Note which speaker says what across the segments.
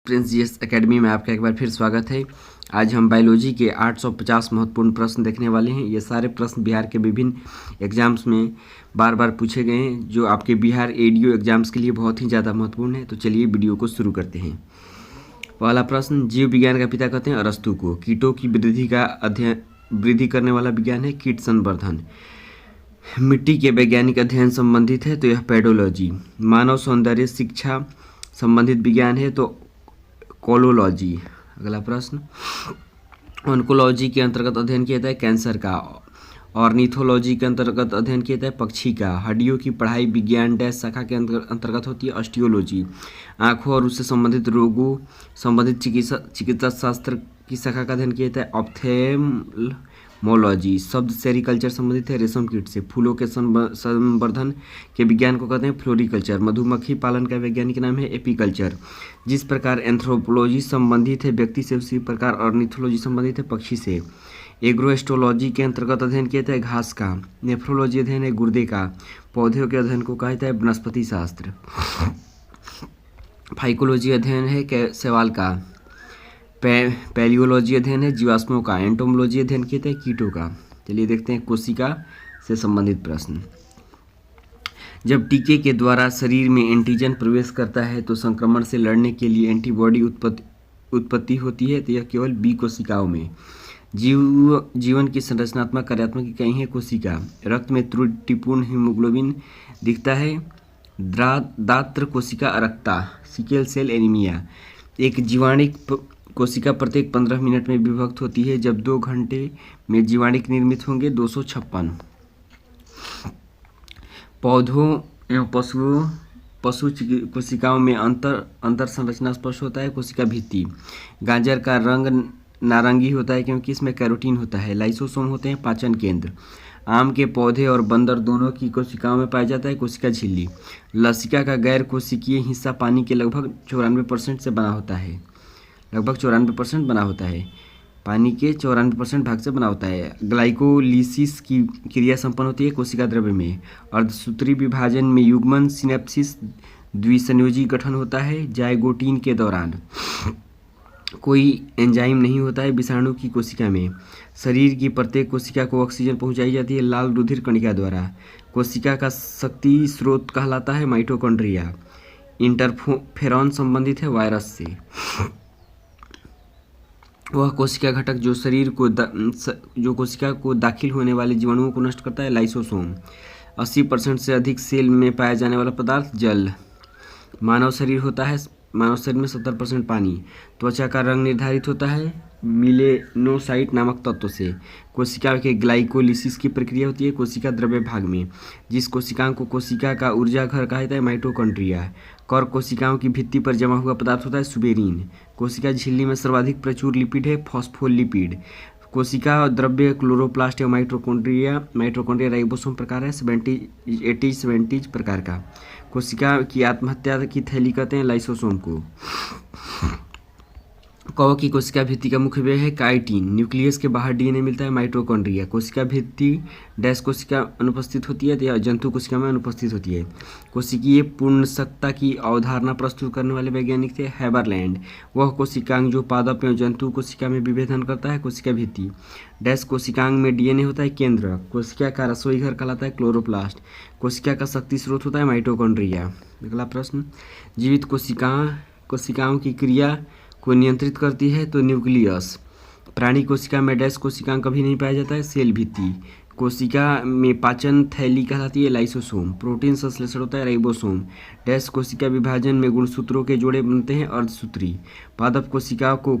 Speaker 1: Prince GS academy में आपका एक बार फिर स्वागत है। आज हम बायोलॉजी के 850 महत्वपूर्ण प्रश्न देखने वाले हैं। ये सारे प्रश्न बिहार के विभिन्न एग्जाम्स में बार बार पूछे गए हैं, जो आपके बिहार एडीओ एग्जाम्स के लिए बहुत ही ज़्यादा महत्वपूर्ण है। तो चलिए वीडियो को शुरू करते हैं। पहला प्रश्न, जीव विज्ञान का पिता कहते हैं अरस्तु को। कीटों की वृद्धि करने वाला विज्ञान है कीट संवर्धन। मिट्टी के वैज्ञानिक अध्ययन संबंधित है तो यह पेडोलॉजी। मानव सौंदर्य शिक्षा संबंधित विज्ञान है तो कोलोलॉजी। अगला प्रश्न, ऑन्कोलॉजी के अंतर्गत अध्ययन किया जाता है कैंसर का। ऑर्निथोलॉजी के अंतर्गत अध्ययन किया जाता है पक्षी का। हड्डियों की पढ़ाई विज्ञान डैश शाखा के अंतर्गत होती है ऑस्टियोलॉजी। आँखों और उससे संबंधित रोगों संबंधित चिकित्सा शास्त्र की शाखा का अध्ययन किया जाता है ऑप्थेल्मोलॉजी। शब्द सेरिकल्चर संबंधित है रेशम कीट से। फूलों के संवर्धन के विज्ञान को कहते हैं फ्लोरिकल्चर। मधुमक्खी पालन का वैज्ञानिक नाम है एपीकल्चर। जिस प्रकार एंथ्रोपोलॉजी संबंधित है व्यक्ति से, उसी प्रकार ऑर्निथोलॉजी संबंधित है पक्षी से। एग्रोएस्ट्रोलॉजी के अंतर्गत अध्ययन किया जाता है घास का। नेफ्रोलॉजी अध्ययन है गुर्दे का। पौधों के अध्ययन को कहा जाता है वनस्पति शास्त्र। फाइकोलॉजी अध्ययन है शैवाल का। पैलियोलॉजी अध्ययन है जीवाश्मों का। एंटोमोलॉजी अध्ययन किया जाता है कीटों का। चलिए देखते हैं कोशिका से संबंधित प्रश्न। जब टीके के द्वारा शरीर में एंटीजन प्रवेश करता है तो संक्रमण से लड़ने के लिए एंटीबॉडी उत्पत्ति होती है तो यह केवल बी कोशिकाओं में। जीवन की संरचनात्मक कार्यात्मक इकाई है कोशिका। रक्त में त्रुटिपूर्ण हीमोग्लोबिन दिखता है दात्र कोशिका अरक्ता। Sickle cell anaemia. एक जीवाणिक कोशिका प्रत्येक 15 मिनट में विभक्त होती है। जब 2 घंटे में जीवाणिक निर्मित होंगे 256। पौधों एवं पशु कोशिकाओं में अंतर संरचना स्पष्ट होता है कोशिका भित्ति। गाजर का रंग नारंगी होता है क्योंकि इसमें कैरोटीन होता है। लाइसोसोम होते हैं पाचन केंद्र। आम के पौधे और बंदर दोनों की कोशिकाओं में पाया जाता है कोशिका झिल्ली। लसिका का गैर कोशिकीय हिस्सा पानी के लगभग 94% से बना होता है। लगभग 94% बना होता है। पानी के 94% भाग से बना होता है। ग्लाइकोलिसिस की क्रिया संपन्न होती है कोशिका द्रव्य में। अर्धसूत्री विभाजन में युग्मन सिनेप्सिस द्विसंयोजी गठन होता है जाइगोटीन के दौरान। कोई एंजाइम नहीं होता है विषाणु की कोशिका में। शरीर की प्रत्येक कोशिका को ऑक्सीजन पहुंचाई जाती है लाल रुधिर कणिका द्वारा। कोशिका का शक्ति स्रोत कहलाता है माइटोकॉन्ड्रिया। इंटरफेरॉन संबंधित है वायरस से। वह कोशिका घटक जो कोशिका को दाखिल होने वाले जीवाणुओं को नष्ट करता है लाइसोसोम। 80% से अधिक सेल में पाया जाने वाला पदार्थ जल। मानव शरीर में 70% पानी। त्वचा का रंग निर्धारित होता है मिलेनोसाइट नामक तत्व से। कोशिका के ग्लाइकोलिसिस की प्रक्रिया होती है कोशिका द्रव्य भाग में। जिस कोशिकाओं को कोशिका का ऊर्जा घर कहा जाता है माइटोकॉन्ड्रिया। कर कोशिकाओं की भित्ति पर जमा हुआ पदार्थ होता है सुबेरिन। कोशिका झिल्ली में सर्वाधिक प्रचुर लिपिड है फॉस्फोलिपिड। कोशिका द्रव्य क्लोरोप्लास्ट या माइटोकॉन्ड्रिया राइबोसोम प्रकार है 70 प्रकार का। कोशिका की आत्महत्या की थैली कहते हैं लाइसोसोम को। कवक की कोशिका भित्ति का मुख्य व्यय है काइटिन। न्यूक्लियस के बाहर डीएनए मिलता है माइटोकॉन्ड्रिया। कोशिका भित्ति डैश कोशिका अनुपस्थित होती है या जंतु कोशिका में अनुपस्थित होती है। कोशिकीय पूर्णसत्ता की अवधारणा प्रस्तुत करने वाले वैज्ञानिक थे हैबरलैंड। वह कोशिकांग जो पादप एवं जंतु कोशिका में विभेदन करता है कोशिका भित्ति। डैश कोशिकांग में डीएनए होता है केंद्र। कोशिका का रसोई घर कहलाता है क्लोरोप्लास्ट। कोशिका का शक्ति स्रोत होता है माइटोकॉन्ड्रिया। अगला प्रश्न, जीवित कोशिकाओं की क्रिया को नियंत्रित करती है तो न्यूक्लियस। प्राणी कोशिका में डैश कोशिकांग कभी नहीं पाया जाता है सेल भित्ति। कोशिका में पाचन थैली कहलाती है लाइसोसोम। प्रोटीन संश्लेषण होता है राइबोसोम। डैश कोशिका विभाजन में गुणसूत्रों के जोड़े बनते हैं अर्धसूत्री। पादप कोशिकाओं को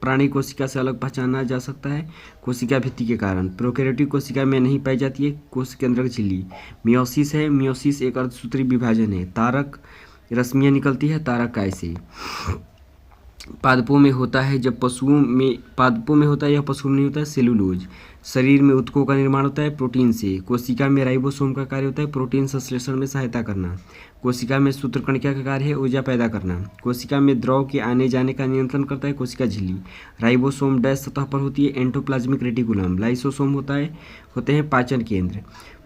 Speaker 1: प्राणी कोशिका से अलग पहचाना जा सकता है कोशिका भित्ति के कारण। प्रोकैरियोटिक कोशिका में नहीं पाई जाती है कोश केंद्रक झिल्ली। मियोसिस है। मियोसिस एक अर्धसूत्री विभाजन है। तारक रश्मियाँ निकलती है तारक काय से। पादपों में होता है यह पशुओं में नहीं होता है सेलुलोज। शरीर में ऊतकों का निर्माण होता है प्रोटीन से। कोशिका में राइबोसोम का कार्य होता है प्रोटीन संश्लेषण में सहायता करना। कोशिका में सूत्रकणिका का कार्य है ऊर्जा पैदा करना। कोशिका में द्रव के आने जाने का नियंत्रण करता है कोशिका झिल्ली। राइबोसोम डैश सतह पर होती है एंडोप्लाज्मिक रेटिकुलम। लाइसोसोम होते हैं पाचन केंद्र।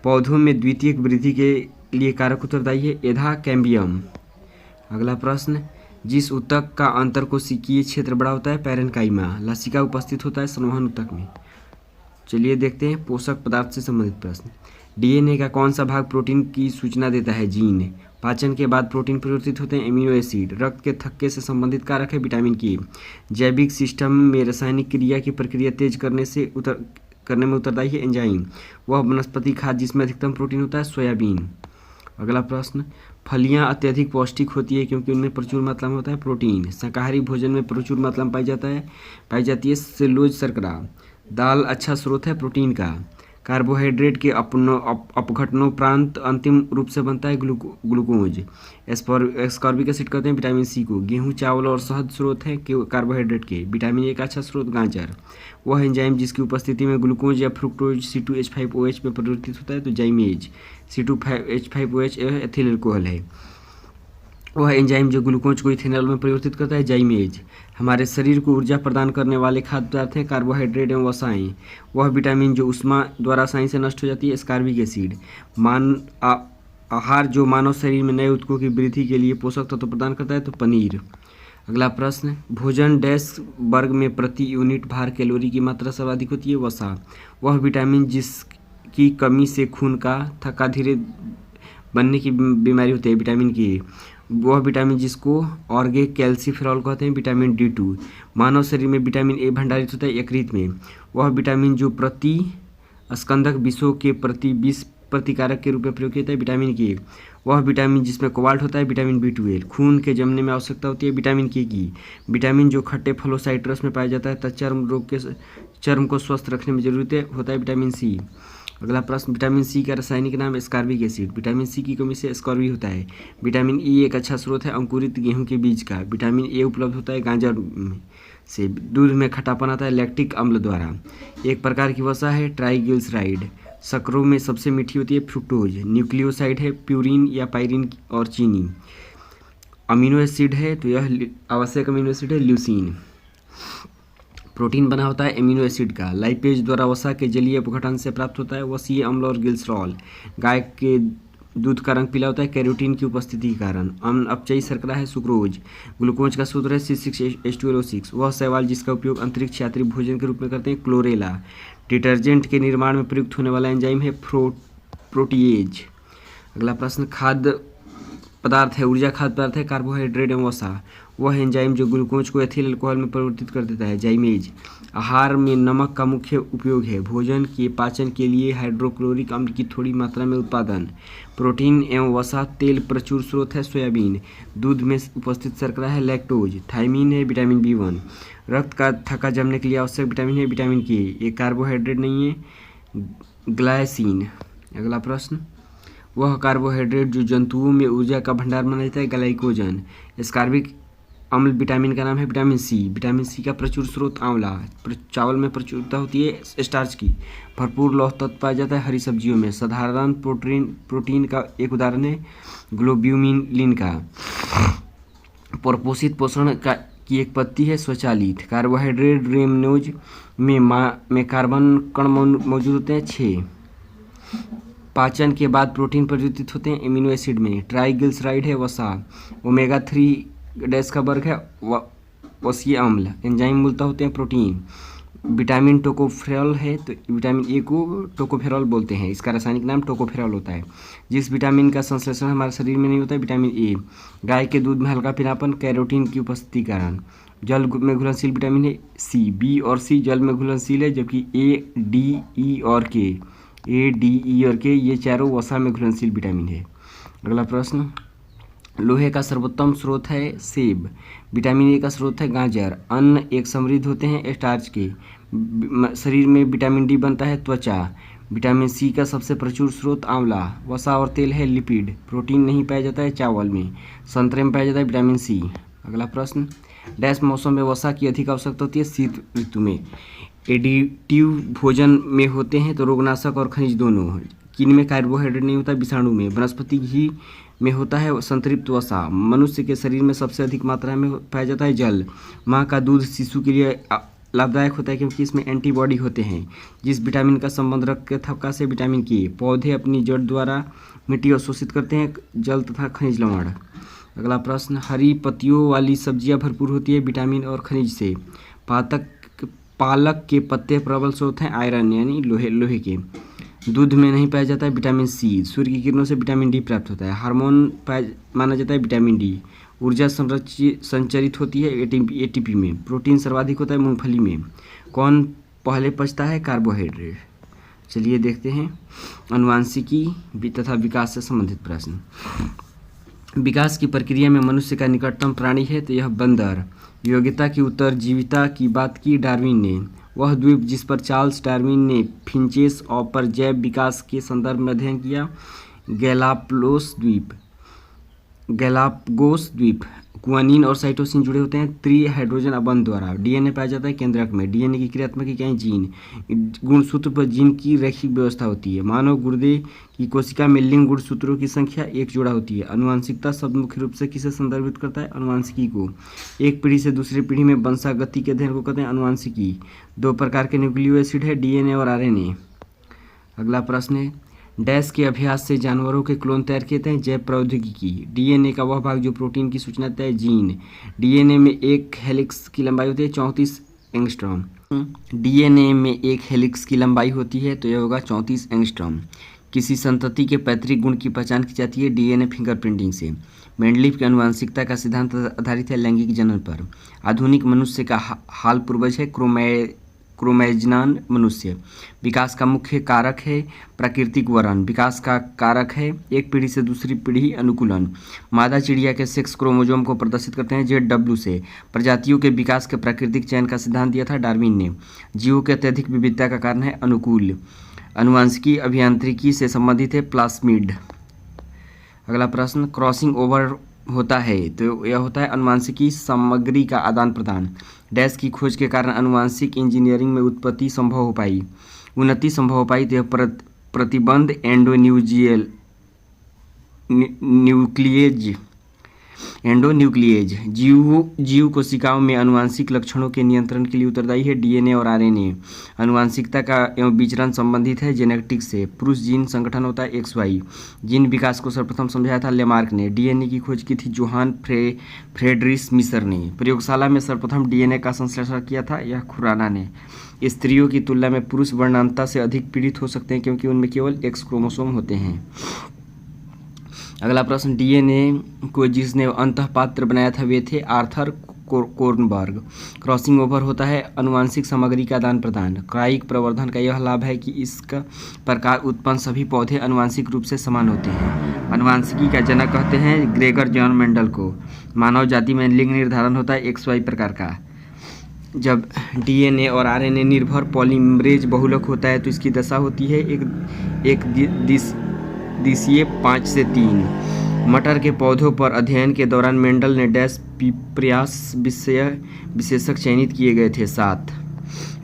Speaker 1: पौधों में द्वितीयक वृद्धि के लिए कारक उत्तरदायी है एधा कैम्बियम। अगला प्रश्न, जिस ऊतक का अंतरकोशिकीय क्षेत्र बड़ा होता है पैरेन्काइमा। लसिका उपस्थित होता है संवहन ऊतक में। चलिए देखते हैं पोषक पदार्थ से संबंधित प्रश्न। डीएनए का कौन सा भाग प्रोटीन की सूचना देता है? जीन। पाचन के बाद प्रोटीन परिवर्तित होते हैं एमिनो एसिड। रक्त के थक्के से संबंधित कारक है विटामिन के। जैविक सिस्टम में रासायनिक क्रिया की प्रक्रिया तेज करने में उत्तरदायी है एंजाइम। वह वनस्पति खाद्य जिसमें अधिकतम प्रोटीन होता है सोयाबीन। अगला प्रश्न, फलियां अत्यधिक पौष्टिक होती है क्योंकि उनमें प्रचुर मात्रा में होता है प्रोटीन। शाकाहारी भोजन में प्रचुर मात्रा में पाई जाती है सेलुलोज शर्करा। दाल अच्छा स्रोत है प्रोटीन का। कार्बोहाइड्रेट के अपघटनोपरांत अंतिम रूप से बनता है ग्लूकोज। एस्कॉर्बिक एसिड कहते हैं विटामिन सी को। गेहूं, चावल और शहद स्रोत है कार्बोहाइड्रेट के। विटामिन ए का अच्छा स्रोत गाजर। वह एंजाइम जिसकी उपस्थिति में ग्लूकोज या फ्रुक्टोज C2H5OH में परिवर्तित होता है तो जाइमेज। C2H5OH एथिल अल्कोहल है। वह एंजाइम जो ग्लूकोज को इथेनॉल में परिवर्तित करता है जाइमेज। हमारे शरीर को ऊर्जा प्रदान करने वाले खाद्य पदार्थ हैं कार्बोहाइड्रेट एवं वसाएं। वह विटामिन जो उष्मा द्वारा आसानी से नष्ट हो जाती है एस्कॉर्बिक एसिड। आहार जो मानव शरीर में नए ऊतकों की वृद्धि के लिए पोषक तत्व प्रदान करता है तो पनीर। अगला प्रश्न, भोजन डैश वर्ग में प्रति यूनिट भार कैलोरी की मात्रा सर्वाधिक होती है? वसा। वह विटामिन जिसकी कमी से खून का थक्का धीरे बनने की बीमारी होती है विटामिन के। वह विटामिन जिसको ऑर्गे कैल्सीफेरॉल कहते हैं विटामिन D2। मानव शरीर में विटामिन ए भंडारित होता है यकृत में। वह विटामिन जो प्रति स्कंदक विषों के प्रति विष प्रतिकारक के रूप में प्रयोग किया जाता है विटामिन के। वह विटामिन जिसमें कोबाल्ट होता है विटामिन B12। खून के जमने में आवश्यकता होती है विटामिन के की। विटामिन जो खट्टे फलों साइट्रस में पाया जाता है तथा चर्म को स्वस्थ रखने में जरूरी होता है विटामिन सी। अगला प्रश्न, विटामिन सी का रासायनिक नाम एस्कॉर्बिक एसिड। विटामिन सी की कमी से एस्कॉर्बी होता है। विटामिन ई एक अच्छा स्रोत है अंकुरित गेहूं के बीज का। विटामिन ए उपलब्ध होता है गाजर से। दूध में खट्टापन आता है लैक्टिक अम्ल द्वारा। एक प्रकार की वसा है ट्राइग्लिसराइड। शर्करों में सबसे मीठी होती है फ्रुक्टोज। न्यूक्लियोसाइड है प्यूरिन या पायरिन और चीनी। अमीनो एसिड है तो यह आवश्यक अमीनो एसिड है ल्यूसीन। प्रोटीन बना होता है एमिनो एसिड का। लाइपेज द्वारा वसा के जलीय अपघटन से प्राप्त होता है वसीय अम्ल और ग्लिसरॉल। गाय के दूध का रंग पीला होता है कैरोटीन की उपस्थिति के कारण। अपचयी शर्करा है सुक्रोज। ग्लूकोज का सूत्र है C6H12O6। वह शैवाल जिसका उपयोग अंतरिक्ष यात्री भोजन के रूप में करते हैं क्लोरेला। डिटर्जेंट के निर्माण में प्रयुक्त होने वाला एंजाइम है प्रोटीएज। अगला प्रश्न, खाद्य पदार्थ है ऊर्जा खाद्य पदार्थ है कार्बोहाइड्रेट एवं वसा। वह एंजाइम जो ग्लूकोज को एथिल अल्कोहल में परिवर्तित कर देता है जाइमेज। आहार में नमक का मुख्य उपयोग है। भोजन के पाचन के लिए हाइड्रोक्लोरिक अम्ल की थोड़ी मात्रा में उत्पादन। प्रोटीन एवं वसा तेल प्रचुर स्रोत है सोयाबीन। दूध में उपस्थित शर्करा है लैक्टोज। थायमीन है विटामिन B1। रक्त का थक्का जमने के लिए आवश्यक विटामिन है विटामिन के। ये कार्बोहाइड्रेट नहीं है ग्लाइसिन। अगला प्रश्न, वह कार्बोहाइड्रेट जो जंतुओं में ऊर्जा का भंडार बना देता है ग्लाइकोजन। एस्कॉर्बिक अम्ल विटामिन का नाम है विटामिन सी। विटामिन सी का प्रचुर स्रोत आंवला। चावल में प्रचुरता होती है स्टार्च की। भरपूर लौह तत्व पाया जाता है हरी सब्जियों में। साधारण प्रोटीन का एक उदाहरण है ग्लोब्यूलिन का। प्रपोषित पोषण की एक पत्ती है स्वचालित। कार्बोहाइड्रेट रेमनोज में कार्बन कण मौजूद होते हैं 6। पाचन के बाद प्रोटीन परिवर्तित होते हैं एमिनो एसिड में। ट्राइग्लिसराइड है वसा। ओमेगा 3 डैश का वर्ग है वसीय अम्ल। एंजाइम मूलतः होते हैं प्रोटीन। विटामिन टोकोफेरॉल है तो विटामिन ए को टोकोफेरॉल बोलते हैं। इसका रासायनिक नाम टोकोफेरॉल होता है। जिस विटामिन का संश्लेषण हमारे शरीर में नहीं होता है विटामिन ए। गाय के दूध में हल्का पीलापन कैरोटीन की उपस्थिति के कारण। जल में घुलनशील विटामिन है सी। बी और सी जल में घुलनशील है जबकि ए डी ई और के ये चारों वसा में घुलनशील विटामिन है। अगला प्रश्न, लोहे का सर्वोत्तम स्रोत है सेब। विटामिन ए का स्रोत है गाजर। अन्न एक समृद्ध होते हैं स्टार्च के। शरीर में विटामिन डी बनता है त्वचा। विटामिन सी का सबसे प्रचुर स्रोत आंवला। वसा और तेल है लिपिड। प्रोटीन नहीं पाया जाता है चावल में। संतरे में पाया जाता है विटामिन सी। अगला प्रश्न, डैश मौसम में वसा की अधिक आवश्यकता होती है शीत ऋतु में। एडिटिव भोजन में होते हैं तो रोगनाशक और खनिज दोनों। किन में कार्बोहाइड्रेट नहीं होता विषाणु में। वनस्पति घी में होता है संतृप्त वसा। मनुष्य के शरीर में सबसे अधिक मात्रा में पाया जाता है जल। माँ का दूध शिशु के लिए लाभदायक होता है क्योंकि इसमें एंटीबॉडी होते हैं। जिस विटामिन का संबंध रक्त के थक्का से विटामिन के। पौधे अपनी जड़ द्वारा मिट्टी अवशोषित करते हैं जल तथा खनिज लवण। अगला प्रश्न, हरी पत्तियों वाली सब्जियां भरपूर होती है विटामिन और खनिज से। पालक के पत्ते प्रबल स्रोत हैं आयरन यानी लोहे के। दूध में नहीं पाया जाता है विटामिन सी। सूर्य की किरणों से विटामिन डी प्राप्त होता है। हार्मोन माना जाता है विटामिन डी। ऊर्जा संचरित होती है एटीपी में। प्रोटीन सर्वाधिक होता है मूंगफली में। कौन पहले पचता है? कार्बोहाइड्रेट। चलिए देखते हैं आनुवांशिकी तथा विकास से संबंधित प्रश्न। विकास की प्रक्रिया में मनुष्य का निकटतम प्राणी है तो यह बंदर। योग्यता की उत्तरजीविता की बात की डार्विन ने। वह द्वीप जिस पर चार्ल्स डार्विन ने फिंचेस पर जैव विकास के संदर्भ में अध्ययन किया, गैलापागोस द्वीप। गुआनिन और साइटोसिन जुड़े होते हैं त्रिहाइड्रोजन बंध द्वारा। डीएनए पाया जाता है केंद्रक में। डीएनए की क्रियात्मक इकाई जीन। गुणसूत्र पर जीन की रैखिक व्यवस्था होती है। मानव गुर्दे की कोशिका में लिंग गुणसूत्रों की संख्या 1 जोड़ा होती है। आनुवांशिकता शब्द मुख्य रूप से किसे संदर्भित करता है? आनुवांशिकी को। एक पीढ़ी से दूसरी पीढ़ी में वंशागति के अध्ययन को कहते हैं आनुवांशिकी। 2 प्रकार के न्यूक्लियो एसिड है, डीएनए और आरएनए। अगला प्रश्न है, डैश के अभ्यास से जानवरों के क्लोन तैयार किए थे? जैव प्रौद्योगिकी। डीएनए का वह भाग जो प्रोटीन की सूचना देता है, जीन। डीएनए में एक हेलिक्स की लंबाई होती है 34 एंगस्ट्रॉम। डीएनए में एक हेलिक्स की लंबाई होती है तो यह होगा 34 एंगस्ट्रॉम। किसी संतति के पैतृक गुण की पहचान की जाती है डीएनए फिंगरप्रिंटिंग से। मेंडलीफ की आनुवंशिकता का सिद्धांत आधारित है लैंगिक जनन पर। आधुनिक मनुष्य का हाल पूर्वज है क्रोमैग्नान मनुष्य। विकास का मुख्य कारक है प्राकृतिक वरण। विकास का कारक है एक पीढ़ी से दूसरी पीढ़ी अनुकूलन। मादा चिड़िया के सेक्स क्रोमोसोम को प्रदर्शित करते हैं ZW से। प्रजातियों के विकास के प्राकृतिक चयन का सिद्धांत दिया था डार्विन ने। जीवों के अत्यधिक विविधता का कारण है अनुकूल। आनुवंशिकी अभियांत्रिकी से संबंधित है प्लास्मिड। अगला प्रश्न, क्रॉसिंग ओवर होता है तो यह होता है आनुवंशिकी सामग्री का आदान प्रदान। डैश की खोज के कारण आनुवंशिक इंजीनियरिंग में उन्नति संभव हो पाई तो यह प्रतिबंध एंडोन्यूक्लिएज। जीव कोशिकाओं में आनुवंशिक लक्षणों के नियंत्रण के लिए उत्तरदायी है डीएनए और आरएनए। आनुवंशिकता का एवं विचरण संबंधित है जेनेटिक्स से। पुरुष जीन संगठन होता है XY। जीन विकास को सर्वप्रथम समझाया था लेमार्क ने। डीएनए की खोज की थी जोहान फ्रेडरिश मिसर ने। प्रयोगशाला में सर्वप्रथम डीएनए का संश्लेषण किया था यह खुराना ने। स्त्रियों की तुलना में पुरुष वर्णांतता से अधिक पीड़ित हो सकते हैं क्योंकि उनमें केवल X क्रोमोसोम होते हैं। अगला प्रश्न, डीएनए को जिसने अंतःपात्र बनाया था वे थे आर्थर कोर्नबर्ग। क्रॉसिंग ओवर होता है आनुवंशिक सामग्री का आदान प्रदान। क्राइक प्रवर्धन का यह लाभ है कि इसका प्रकार उत्पन्न सभी पौधे आनुवंशिक रूप से समान होते हैं। आनुवंशिकी का जनक कहते हैं ग्रेगर जॉन मेंडल को। मानव जाति में लिंग निर्धारण होता है XY प्रकार का। जब डीएनए और आरएनए निर्भर पॉलीमरेज बहुलक होता है तो इसकी दशा होती है एक दिशीय 5 से 3। मटर के पौधों पर अध्ययन के दौरान मेंडल ने डैश प्रयास विशेषक चयनित किए गए थे 7।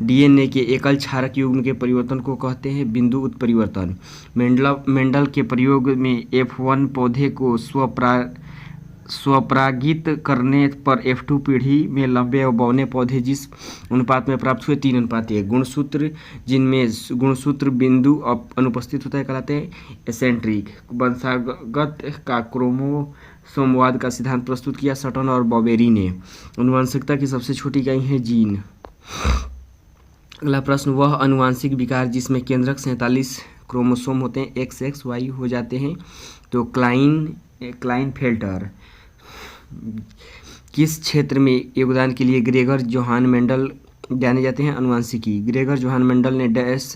Speaker 1: डीएनए के एकल क्षारक युग्म के परिवर्तन को कहते हैं बिंदु उत्परिवर्तन। मेंडल के प्रयोग में F1 पौधे को स्वपरागित करने पर F2 पीढ़ी में लंबे और बौने पौधे जिस अनुपात में प्राप्त हुए 3:1। गुणसूत्र जिनमें गुणसूत्र बिंदु अनुपस्थित होता है कहलाते हैं एसेंट्रिक। वंशागत का क्रोमोसोमवाद का सिद्धांत प्रस्तुत किया सटन और बॉबेरी ने। आनुवंशिकता की सबसे छोटी इकाई है जीन। अगला प्रश्न, वह आनुवंशिक विकार जिसमें केंद्रक 47 क्रोमोसोम होते हैं XXY हो जाते हैं तो क्लाइनफेल्टर। किस क्षेत्र में योगदान के लिए ग्रेगर जोहान मेंडल जाने जाते हैं? आनुवंशिकी। ग्रेगर जोहान मेंडल ने डैश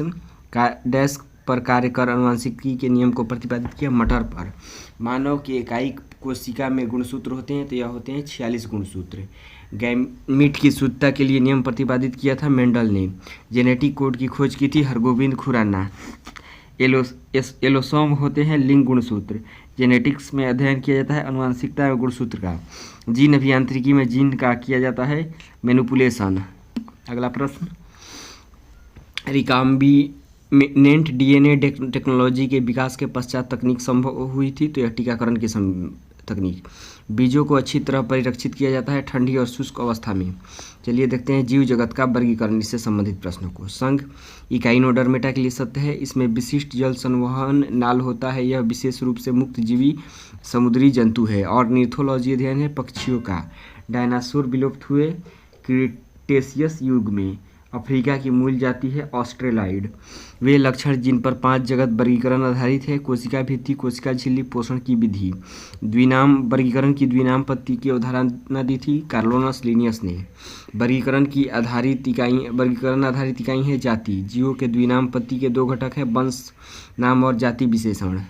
Speaker 1: पर कार्य कर आनुवंशिकी के नियम को प्रतिपादित किया मटर पर। मानव की इकाई कोशिका में गुणसूत्र होते हैं तो यह होते हैं 46 गुणसूत्र। गैमीट की शुद्धता के लिए नियम प्रतिपादित किया था मेंडल ने। जेनेटिक कोड की खोज की थी हरगोविंद खुराना। एलोसोम होते हैं लिंग गुणसूत्र। जेनेटिक्स में अध्ययन किया जाता है आनुवंशिकता एवं गुणसूत्र का। जीन अभियांत्रिकी में जीन का किया जाता है मैनिपुलेशन। अगला प्रश्न, रिकॉम्बिनेंट डीएनए टेक्नोलॉजी के विकास के पश्चात तकनीक संभव हुई थी तो यह टीकाकरण के तकनीक। बीजों को अच्छी तरह परिरक्षित किया जाता है ठंडी और शुष्क अवस्था में। चलिए देखते हैं जीव जगत का वर्गीकरण, इससे संबंधित प्रश्नों को। संघ इकाइनोडर्मेटा के लिए सत्य है। इसमें विशिष्ट जल संवहन नाल होता है। यह विशेष रूप से मुक्त जीवी समुद्री जंतु है। और नीर्थोलॉजी अध्ययन है पक्षियों का। डायनासोर विलुप्त हुए क्रिटेशियस युग में। अफ्रीका की मूल जाति है ऑस्ट्रेलाइड। वे लक्षण जिन पर 5 जगत वर्गीकरण आधारित है: कोशिका भित्ति, कोशिका झिल्ली, पोषण की विधि। द्विनाम वर्गीकरण की द्विनाम पत्ती की अवधारणा दी थी कार्लोनस लिनियस ने। वर्गीकरण आधारित इकाई है जाति। जीवों के द्विनाम पत्ती के 2 घटक हैं: वंश नाम और जाति विशेषण।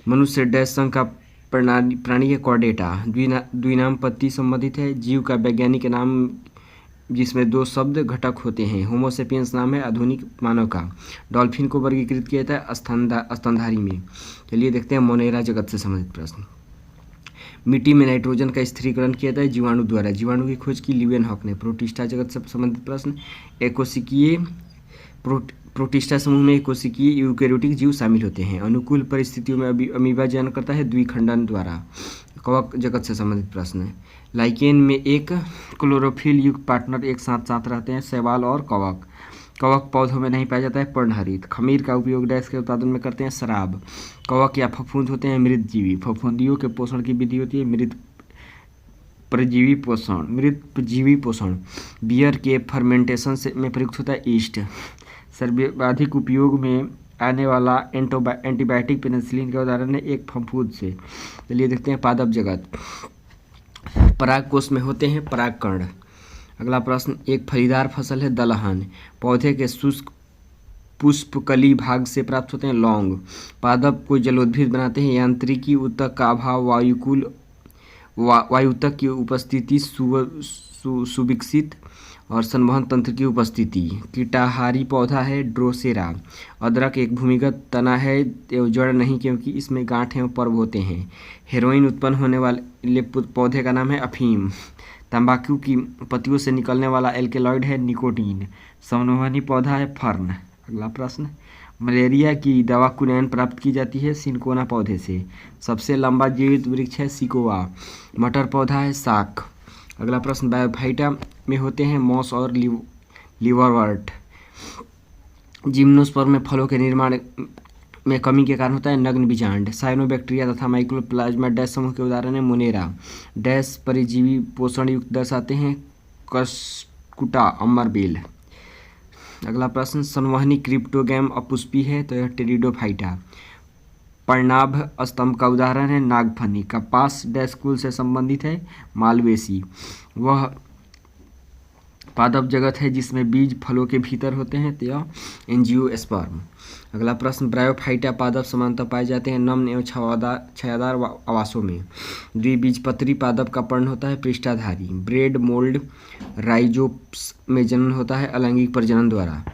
Speaker 1: मनुष्य डैश संघ का प्राणी है कॉर्डेटा। द्विनाम पत्ती संबंधित है। जीव का वैज्ञानिक नाम जिसमें 2 शब्द घटक होते हैं। होमोसेपियंस नाम है आधुनिक मानव का। डॉल्फिन को वर्गीकृत किया जाता है स्तनधारी में। चलिए देखते हैं मोनेरा जगत से संबंधित प्रश्न। मिट्टी में नाइट्रोजन का स्थिरीकरण किया जाता है जीवाणु द्वारा। जीवाणु की खोज की ल्यूवेनहॉक ने। प्रोटिस्टा जगत से संबंधित प्रश्न। एकोशिकीय प्रोटिस्टा समूह में कोशिकीय यूकेरियोटिक जीव शामिल होते हैं। अनुकूल परिस्थितियों में अमीबा जन्म करता है द्विखंडन द्वारा। कवक जगत से संबंधित प्रश्न है। लाइकेन में एक क्लोरोफिल युक्त पार्टनर एक साथ रहते हैं, शैवाल और कवक। कवक पौधों में नहीं पाया जाता है पर्णहरित। खमीर का उपयोग डैश के उत्पादन में करते हैं, शराब। कवक या फफूंद होते हैं मृत जीवी। फफूंदियों के पोषण की विधि होती है मृत परजीवी पोषण। बियर के फर्मेंटेशन में प्रयुक्त होता है ईस्ट। सर्वाधिक उपयोग में आने वाला एंटीबायोटिक पेनिसिलिन का उदाहरण है एक फफूंद से। चलिए देखते हैं पादप जगत। पराग कोष में होते हैं परागकण। अगला प्रश्न। एक फलीदार फसल है दलहन। पौधे के शुष्क पुष्पकली भाग से प्राप्त होते हैं लौंग। पादप को जलोद्भिद बनाते हैं यांत्रिकी, ऊतक का अभाव, वायुतक की उपस्थिति, सुविकसित और संवहन तंत्र की उपस्थिति। कीटाहारी पौधा है ड्रोसेरा। अदरक एक भूमिगत तना है, जड़ नहीं क्योंकि इसमें गांठ एवं पर्व होते हैं। हेरोइन उत्पन्न होने वाले पौधे का नाम है अफीम। तंबाकू की पत्तियों से निकलने वाला एल्केलॉइड है निकोटीन। संवहनी पौधा है फर्न। अगला प्रश्न। मलेरिया की दवा कुनैन प्राप्त की जाती है सिनकोना पौधे से। सबसे लंबा जीवित वृक्ष है सिकोआ। मटर पौधा है साक। अगला प्रश्न। बायोफाइटा में होते हैं मॉस और लिवरवर्ट। जिम्नोस्पर्म में फलों के निर्माण में कमी के कारण होता है नग्न बीजांड। साइनोबैक्टीरिया तथा माइक्रोप्लाज्मा डैश समूह के उदाहरण है मोनेरा। डैश परिजीवी पोषण युक्त दर्शाते हैं कस्कुटा अमरबेल। अगला प्रश्न। संवहनी क्रिप्टोगैम अपुष्पी है तो यह टेरिडोफाइटा। पर्णाभ स्तंभ का उदाहरण है नागफनी। कपास डैश कुल से संबंधित है मालवेसी। वह पादप जगत है जिसमें बीज फलों के भीतर होते हैं तो यह एंजियोस्पर्म। अगला प्रश्न। ब्रायोफाइटा पादप सामान्यतः पाए जाते हैं नम्न एवं छायादार आवासों में। द्विबीजपत्री पादप का पर्ण होता है पृष्ठाधारी। ब्रेड मोल्ड राइजोप्स में जनन होता है अलैंगिक प्रजनन द्वारा।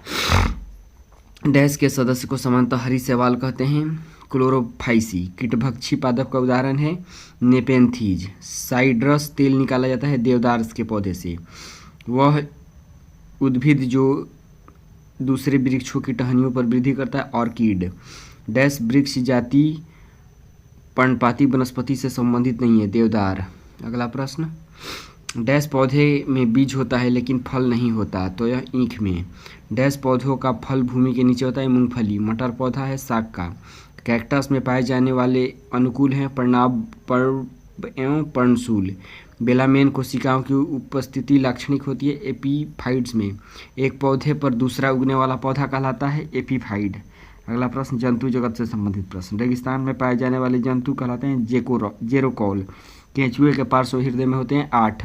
Speaker 1: डैश के सदस्य को सामान्यतः हरी शैवाल कहते हैं क्लोरोफाइसी। कीटभक्षी पादप का उदाहरण है नेपेंथीज। साइड्रस तेल निकाला जाता है देवदार के पौधे से। वह उद्भिद जो दूसरे वृक्षों की टहनियों पर वृद्धि करता है ऑर्किड। डैश वृक्ष जाति पर्णपाती वनस्पति से संबंधित नहीं है देवदार। अगला प्रश्न। डैश पौधे में बीज होता है लेकिन फल नहीं होता तो यह ईंख में। डैश पौधों का फल भूमि के नीचे होता है मूंगफली। मटर पौधा है साग का। कैक्टस में पाए जाने वाले अनुकूल हैं पर्णाभ पर्व एवं पर्णशूल। बेलामेन कोशिकाओं की उपस्थिति लाक्षणिक होती है एपीफाइड्स में। एक पौधे पर दूसरा उगने वाला पौधा कहलाता है एपीफाइड। अगला प्रश्न। जंतु जगत से संबंधित प्रश्न। रेगिस्तान में पाए जाने वाले जंतु कहलाते हैं जेरोकॉल। केंचुए के पार्श्व हृदय में होते हैं 8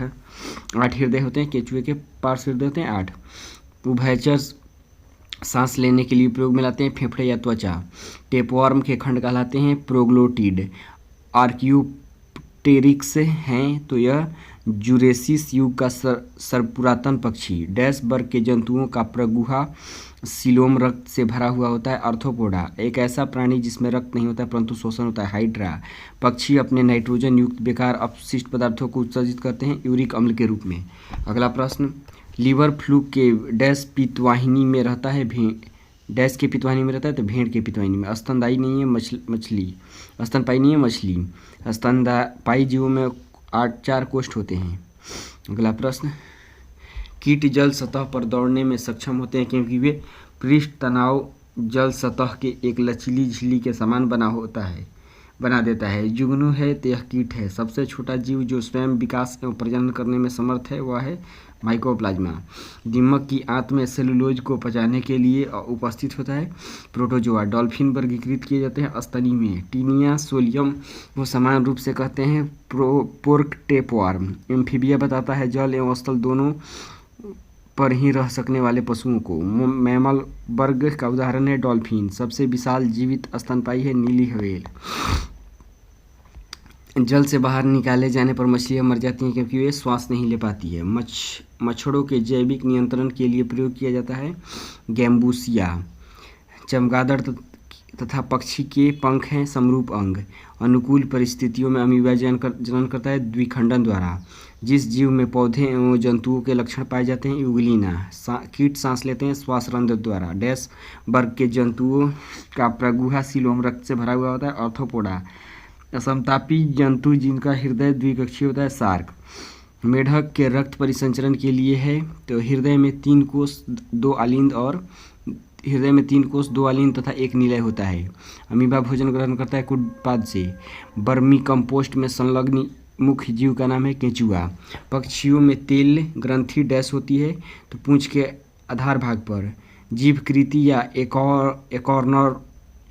Speaker 1: हृदय होते हैं। केंचुए के पार्श्व हृदय होते हैं 8। उभयचर सांस लेने के लिए उपयोग में लाते हैं फेफड़े या त्वचा। टेपवर्म के खंड कहलाते हैं प्रोग्लोटिड। आर्क्यूटेरिक्स हैं तो यह जुरेसिस युग का सर्वपुरातन पक्षी। डैश वर्ग के जंतुओं का प्रगुहा सिलोम रक्त से भरा हुआ होता है आर्थ्रोपोडा। एक ऐसा प्राणी जिसमें रक्त नहीं होता है परंतु शोषण होता है हाइड्रा। पक्षी अपने नाइट्रोजन युक्त बेकार अपशिष्ट पदार्थों को उत्सर्जित करते हैं यूरिक अम्ल के रूप में। अगला प्रश्न। लीवर फ्लू के डैश पित्तवाहिनी में रहता है डैश के पितवाहिनी में रहता है तो भेड़ के पितवाहिनी में। स्तनदायी नहीं है मछली, स्तनपायी नहीं है मछली। स्तनपायी जीवों में 4 कोष्ठ होते हैं। अगला प्रश्न, कीट जल सतह पर दौड़ने में सक्षम होते हैं क्योंकि वे पृष्ठ तनाव जल सतह के एक लचीली झिल्ली के समान बना देता है। जुगनू है तो यह कीट है। सबसे छोटा जीव जो स्वयं विकास एवं प्रजनन करने में समर्थ है वह है माइकोप्लाज्मा। दीमक की आंत में सेलुलोज को पचाने के लिए उपस्थित होता है प्रोटोजोआ। डॉल्फिन वर्गीकृत किए जाते हैं स्तनी में। टीनिया सोलियम वो समान रूप से कहते हैं पोर्क टेपवार्म। एम्फीबिया बताता है जल एवं स्थल दोनों पर ही रह सकने वाले पशुओं को। मैमल वर्ग का उदाहरण है डॉल्फिन। सबसे विशाल जीवित स्तनपायी है नीली व्हेल। जल से बाहर निकाले जाने पर मछलियां मर जाती हैं क्योंकि वे श्वास नहीं ले पाती है। मच्छरों के जैविक नियंत्रण के लिए प्रयोग किया जाता है गैम्बूसिया। चमगादड़ तथा पक्षी के पंख हैं समरूप अंग। अनुकूल परिस्थितियों में अमीबा जनन करता है द्विखंडन द्वारा। जिस जीव में पौधे एवं जंतुओं के लक्षण पाए जाते हैं यूग्लिना। कीट सांस लेते हैं श्वासरंध्र द्वारा। डैश वर्ग के जंतुओं का प्रगुहा सीलोम रक्त से भरा हुआ होता है ऑर्थोपोडा। असमतापी जंतु जिनका हृदय द्विकक्षीय होता है शार्क। मेढक के रक्त परिसंचरण के लिए है तो हृदय में 3 कोष 2 आलिंद तथा 1 निलय होता है। अमीबा भोजन ग्रहण करता है कुटपाद से। बर्मी कंपोस्ट में संलग्न मुख्य जीव का नाम है केंचुआ। पक्षियों में तेल ग्रंथि डैश होती है तो पूंछ के आधार भाग पर। जीवकृति या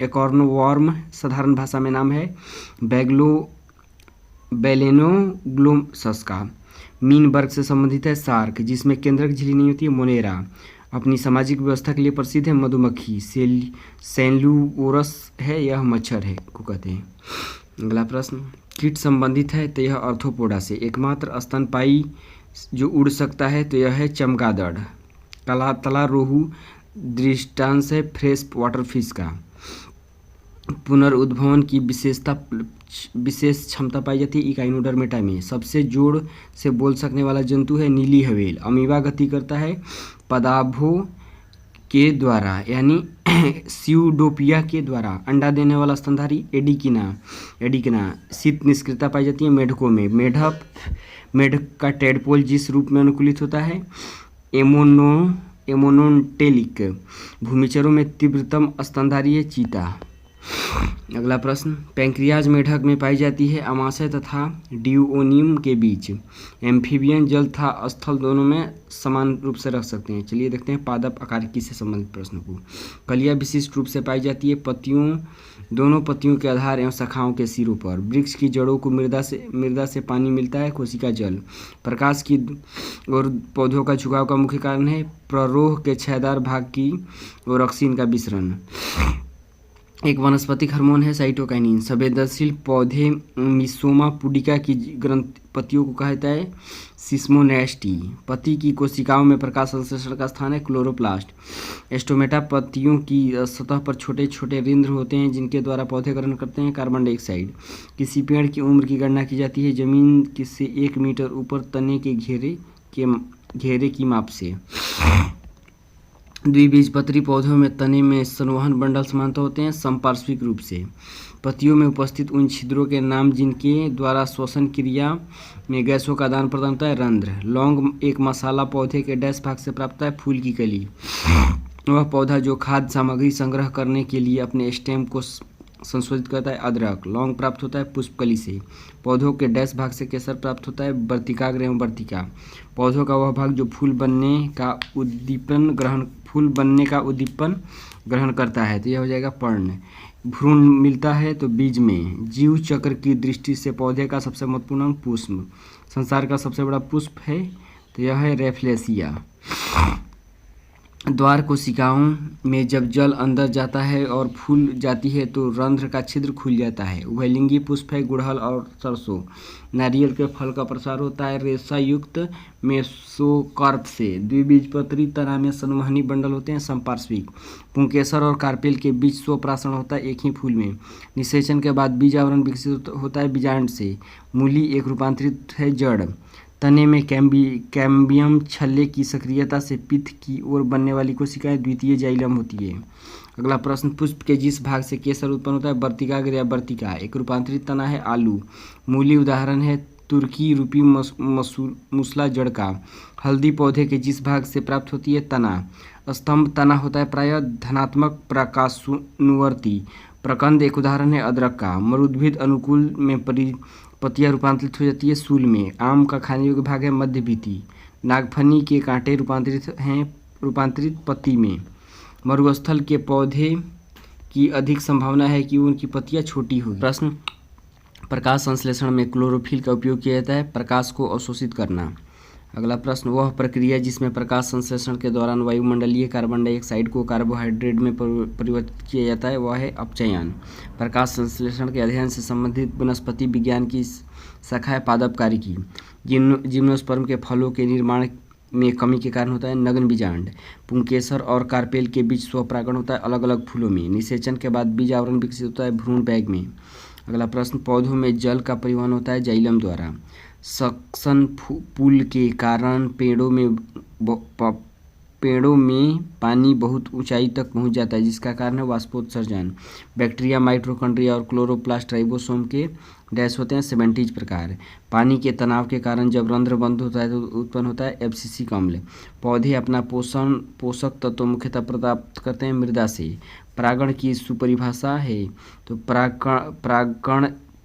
Speaker 1: एकॉर्नवर्म साधारण भाषा में नाम है बेलेनोग्लोसस का। मीन वर्ग से संबंधित है शार्क जिसमें केंद्रक झिल्ली नहीं होती है मोनेरा। अपनी सामाजिक व्यवस्था के लिए प्रसिद्ध है मधुमक्खी। सेल्यूरोरस है यह मच्छर है को कहते हैं। अगला प्रश्न, कीट संबंधित है तो यह आर्थ्रोपोडा से। एकमात्र स्तनपायी जो उड़ सकता है तो यह है चमगादड़। तला रोहू दृष्टांश है फ्रेश वाटर फिश का। पुनरुद्भवन की विशेष क्षमता पाई जाती है इकाइनोडर्मेटा में। सबसे जोर से बोल सकने वाला जंतु है नीली व्हेल। अमीबा गति करता है पदाभो के द्वारा यानी स्यूडोपिया के द्वारा। अंडा देने वाला स्तनधारी एडिकिना। शीत निष्क्रियता पाई जाती है मेढकों में। मेढक का टेडपोल जिस रूप में अनुकूलित होता है एमोनोटेलिक। भूमिचरों में तीव्रतम स्तनधारी है चीता। अगला प्रश्न, पैंक्रियाज मेढक में पाई जाती है अमाशय तथा ड्यूओनियम के बीच। एम्फीबियन जल तथा स्थल दोनों में समान रूप से रख सकते हैं। चलिए देखते हैं पादप आकारिकी से संबंधित प्रश्न को। कलियां विशिष्ट रूप से पाई जाती है दोनों पत्तियों के आधार एवं शाखाओं के सिरों पर। वृक्ष की जड़ों को मृदा से पानी मिलता है कोशिका जल। प्रकाश की और पौधों का झुकाव का मुख्य कारण है प्ररोह के छायादार भाग की और ऑक्सीजन का विसरण। एक वनस्पतिक हार्मोन है साइटोकाइनिन। संवेदनशील पौधे मिसोमा पुडिका की ग्रंथि पत्तियों को कहता है सिस्मोनेस्टी। पत्ती की कोशिकाओं में प्रकाश संश्लेषण का स्थान है क्लोरोप्लास्ट। एस्टोमेटा पत्तियों की सतह पर छोटे छोटे रंध्र होते हैं जिनके द्वारा पौधे ग्रहण करते हैं कार्बन डाइऑक्साइड। किसी पेड़ की उम्र की गणना की जाती है जमीन से 1 मीटर ऊपर तने के घेरे की माप से। द्विबीजपत्री पौधों में तने में संवहन बंडल समानता होते हैं संपार्श्विक रूप से। पत्तियों में उपस्थित उन छिद्रों के नाम जिनके द्वारा श्वसन क्रिया में गैसों का आदान प्रदान होता है रंध्र। लौंग एक मसाला पौधे के डैश भाग से प्राप्त है फूल की कली। वह पौधा जो खाद्य सामग्री संग्रह करने के लिए अपने स्टेम को संशोधित करता है अदरक। लौंग प्राप्त होता है पुष्पकली से। पौधों के डैश भाग से केसर प्राप्त होता है वर्तिकाग्र एवं वर्तिका। पौधों का वह भाग जो फूल बनने का उद्दीपन ग्रहण करता है तो यह हो जाएगा पर्ण। भ्रूण मिलता है तो बीज में। जीव चक्र की दृष्टि से पौधे का सबसे महत्वपूर्ण अंग पुष्प। संसार का सबसे बड़ा पुष्प है तो यह है रेफ्लेसिया। द्वार कोशिकाओं में जब जल अंदर जाता है और फूल जाती है तो रंध्र का छिद्र खुल जाता है। उभयलिंगी पुष्प है गुड़हल और सरसों। नारियल के फल का प्रसार होता है रेशा युक्त मेसोकार्प से। द्विबीजपत्री तना में संवहनी बंडल होते हैं संपार्श्विक। पुंकेसर और कार्पेल के बीच स्वपराशरण होता है एक ही फूल में। निषेचन के बाद बीज आवरण विकसित होता है बीजांड से। मूली एक रूपांतरित है जड़। तने में कैम्बियम छल्ले की सक्रियता से पित्त की ओर बनने वाली कोशिकाएं द्वितीय जाइलम होती है। अगला प्रश्न, पुष्प के जिस भाग से केसर उत्पन्न होता है वर्तिकाग्र या वर्तिका एक रूपांतरित तना है आलू। मूली उदाहरण है तुर्की रूपी मूसला जड़ का। हल्दी पौधे के जिस भाग से प्राप्त होती है तना। स्तंभ तना होता है प्रायः धनात्मक प्रकाशानुवर्ती। प्रकंद एक उदाहरण है अदरक का। मरुद्भिद अनुकूल में पत्तियां रूपांतरित हो जाती है सूल में। आम का खाने योग्य भाग है मध्य भित्ति। नागफनी के कांटे रूपांतरित पत्ती में। मरुस्थल के पौधे की अधिक संभावना है कि उनकी पत्तियां छोटी होगी। प्रश्न, प्रकाश संश्लेषण में क्लोरोफिल का उपयोग किया जाता है प्रकाश को अवशोषित करना। अगला प्रश्न, वह प्रक्रिया जिसमें प्रकाश संश्लेषण के दौरान वायुमंडलीय कार्बन डाइऑक्साइड को कार्बोहाइड्रेट में परिवर्तित किया जाता है वह है अपचयन। प्रकाश संश्लेषण के अध्ययन से संबंधित वनस्पति विज्ञान की शाखा है पादपकारी की। जिम्नोस्पर्म के फलों के निर्माण में कमी के कारण होता है नग्न बीजांड। पुंकेसर और कार्पेल के बीच स्वपरागण होता है अलग अलग फूलों में। निषेचन के बाद बीज आवरण विकसित होता है भ्रूण बैग में। अगला प्रश्न, पौधों में जल का परिवहन होता है जाइलम द्वारा। सक्शन पुल के कारण पेड़ों में पानी बहुत ऊंचाई तक पहुंच जाता है जिसका कारण है वाष्पोत्सर्जन। बैक्टीरिया, माइटोकॉन्ड्रिया और क्लोरोप्लास्ट राइबोसोम के डैश होते हैं 70 प्रकार। पानी के तनाव के कारण जब रंध्र बंद होता है तो उत्पन्न होता है एब्सिसिक अम्ल। पौधे अपना पोषक तत्व मुख्यतः प्राप्त करते हैं मृदा से। परागण की सुपरिभाषा है तो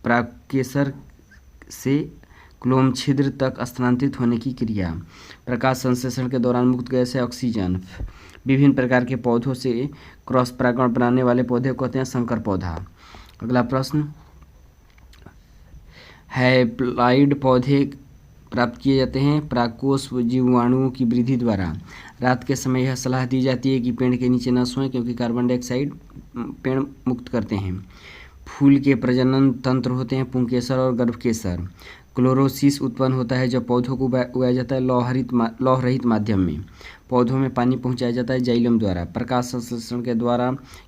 Speaker 1: परागकेसर से क्लोम छिद्र तक स्थानांतरित होने की क्रिया। प्रकाश संश्लेषण के दौरान मुक्त गैस है ऑक्सीजन। विभिन्न प्रकार के पौधों से क्रॉस परागण बनाने वाले पौधे को कहते हैं संकर पौधा। अगला प्रश्न, हैप्लॉइड पौधे प्राप्त किए जाते हैं परागकोश जीवाणुओं की वृद्धि द्वारा। रात के समय यह सलाह दी जाती है कि पेड़ के नीचे न सोएं क्योंकि कार्बन डाइऑक्साइड पेड़ मुक्त करते हैं। फूल के प्रजनन तंत्र होते हैं पुंकेसर और गर्भकेसर। क्लोरोसिस उत्पन्न होता है जब पौधों को उगाया जाता है लौह रहित माध्यम में। पौधों में पानी पहुंचाया जाता है जाइलम द्वारा। प्रकाश संश्लेषण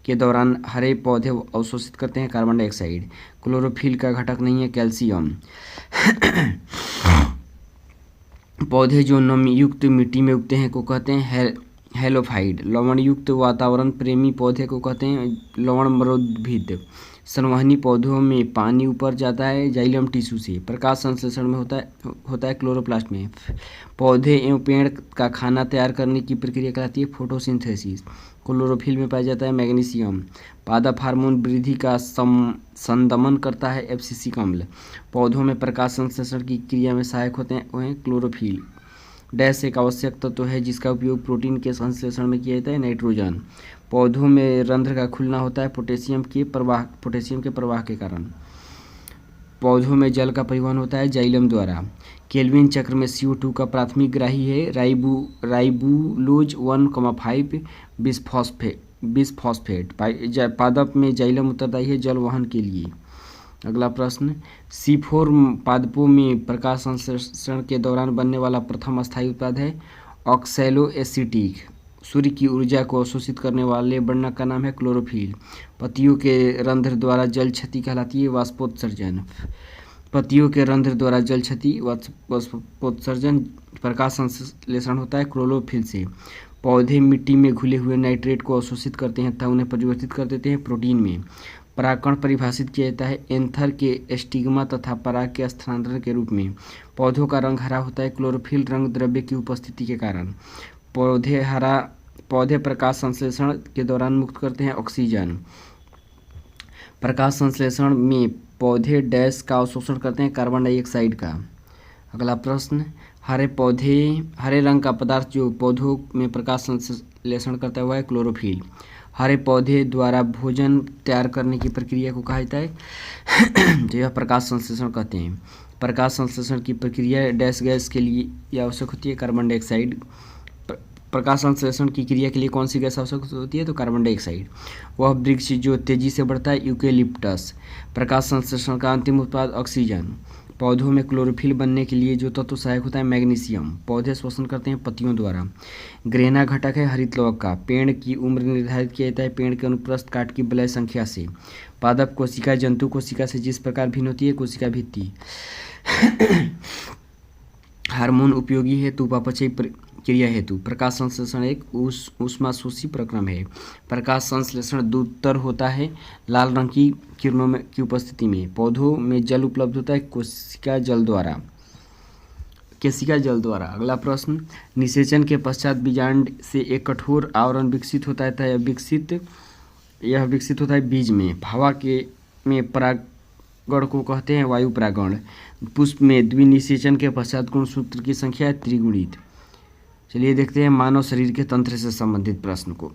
Speaker 1: के दौरान हरे पौधे अवशोषित करते हैं कार्बन डाइऑक्साइड। क्लोरोफिल का घटक नहीं है कैल्शियम। पौधे जो नमयुक्त मिट्टी में उगते हैं को कहते हैं हेलोफाइड। लवण युक्त वातावरण प्रेमी पौधे को कहते हैं लवण मरोद्भिद। संवहनी पौधों में पानी ऊपर जाता है जाइलम टिश्यू से। प्रकाश संश्लेषण में होता है क्लोरोप्लास्ट में। पौधे एवं पेड़ का खाना तैयार करने की प्रक्रिया कहलाती है फोटोसिंथेसिस। क्लोरोफिल में पाया जाता है मैग्नीशियम। पादप हार्मोन वृद्धि का संदमन करता है एब्सिसिक अम्ल। पौधों में प्रकाश संश्लेषण की क्रिया में सहायक होते हैं क्लोरोफिल। डैश एक आवश्यक तत्व है जिसका उपयोग प्रोटीन के संश्लेषण में किया जाता है नाइट्रोजन। पौधों में रंध्र का खुलना होता है पोटेशियम के प्रवाह के कारण। पौधों में जल का परिवहन होता है जाइलम द्वारा। केल्विन चक्र में CO2 का प्राथमिक ग्राही है राइबुलोज 1,5 बिसफॉस्फेट। पादप में जाइलम उत्तरदायी है जल वहन के लिए। अगला प्रश्न, C4 पादपों में प्रकाश संश्लेषण के दौरान बनने वाला प्रथम स्थायी उत्पाद है ऑक्सैलोएसिटिक। सूर्य की ऊर्जा को अवशोषित करने वाले वर्णक का नाम है क्लोरोफिल। पत्तियों के रंध्र द्वारा जल क्षति कहलाती है वाष्पोत्सर्जन। पत्तियों के रंध्र द्वारा जल क्षति वाष्पोत्सर्जन। प्रकाश संश्लेषण होता है क्लोरोफिल से। पौधे मिट्टी में घुले हुए नाइट्रेट को अवशोषित करते हैं तथा उन्हें परिवर्तित कर देते हैं प्रोटीन में। परागकण परिभाषित किया जाता है एंथर के स्टिग्मा तथा पराग के स्थानांतरण के रूप में। पौधों का रंग हरा होता है क्लोरोफिल रंग द्रव्य की उपस्थिति के कारण। पौधे प्रकाश संश्लेषण के दौरान मुक्त करते हैं ऑक्सीजन। प्रकाश संश्लेषण में पौधे डैश का अवशोषण करते हैं कार्बन डाइऑक्साइड का। अगला प्रश्न, हरे रंग का पदार्थ जो पौधों में प्रकाश संश्लेषण करता है वह है क्लोरोफिल। हरे पौधे द्वारा भोजन तैयार करने की प्रक्रिया को कहा जाता है जो यह प्रकाश संश्लेषण कहते हैं। प्रकाश संश्लेषण की प्रक्रिया डैश गैस के लिए आवश्यक होती है कार्बन डाइऑक्साइड। प्रकाश संश्लेषण की क्रिया के लिए कौन सी गैस आवश्यक होती है तो कार्बन डाइऑक्साइड। वह वृक्ष जो तेजी से बढ़ता है यूकेलिप्टस। प्रकाश संश्लेषण का अंतिम उत्पाद ऑक्सीजन। पौधों में क्लोरोफिल बनने के लिए जो तत्व सहायक होता है मैग्नीशियम। पौधे श्वसन करते हैं पत्तियों द्वारा। ग्रेना घटक है हरित लवक का। पेड़ की उम्र निर्धारित किया जाता है पेड़ के अनुप्रस्थ काट की वलय संख्या से। पादप कोशिका जंतु कोशिका से जिस प्रकार भिन्न होती है कोशिका भित्ति। हार्मोन उपयोगी हेतु उपापचयी क्रिया हेतु। प्रकाश संश्लेषण एक ऊष्माशोषी प्रक्रम है। प्रकाश संश्लेषण दूतर होता है लाल रंग की किरणों में की उपस्थिति में। पौधों में जल उपलब्ध होता है कोशिका जल द्वारा। अगला प्रश्न, निषेचन के पश्चात बीजांड से एक कठोर आवरण विकसित होता है तथा यह विकसित होता है बीज में। हवा में परागण को कहते हैं वायु परागण। पुष्प में द्विनिषेचन के पश्चात गुणसूत्र की संख्या है त्रिगुणित। चलिए देखते हैं मानव शरीर के तंत्र से संबंधित प्रश्न को।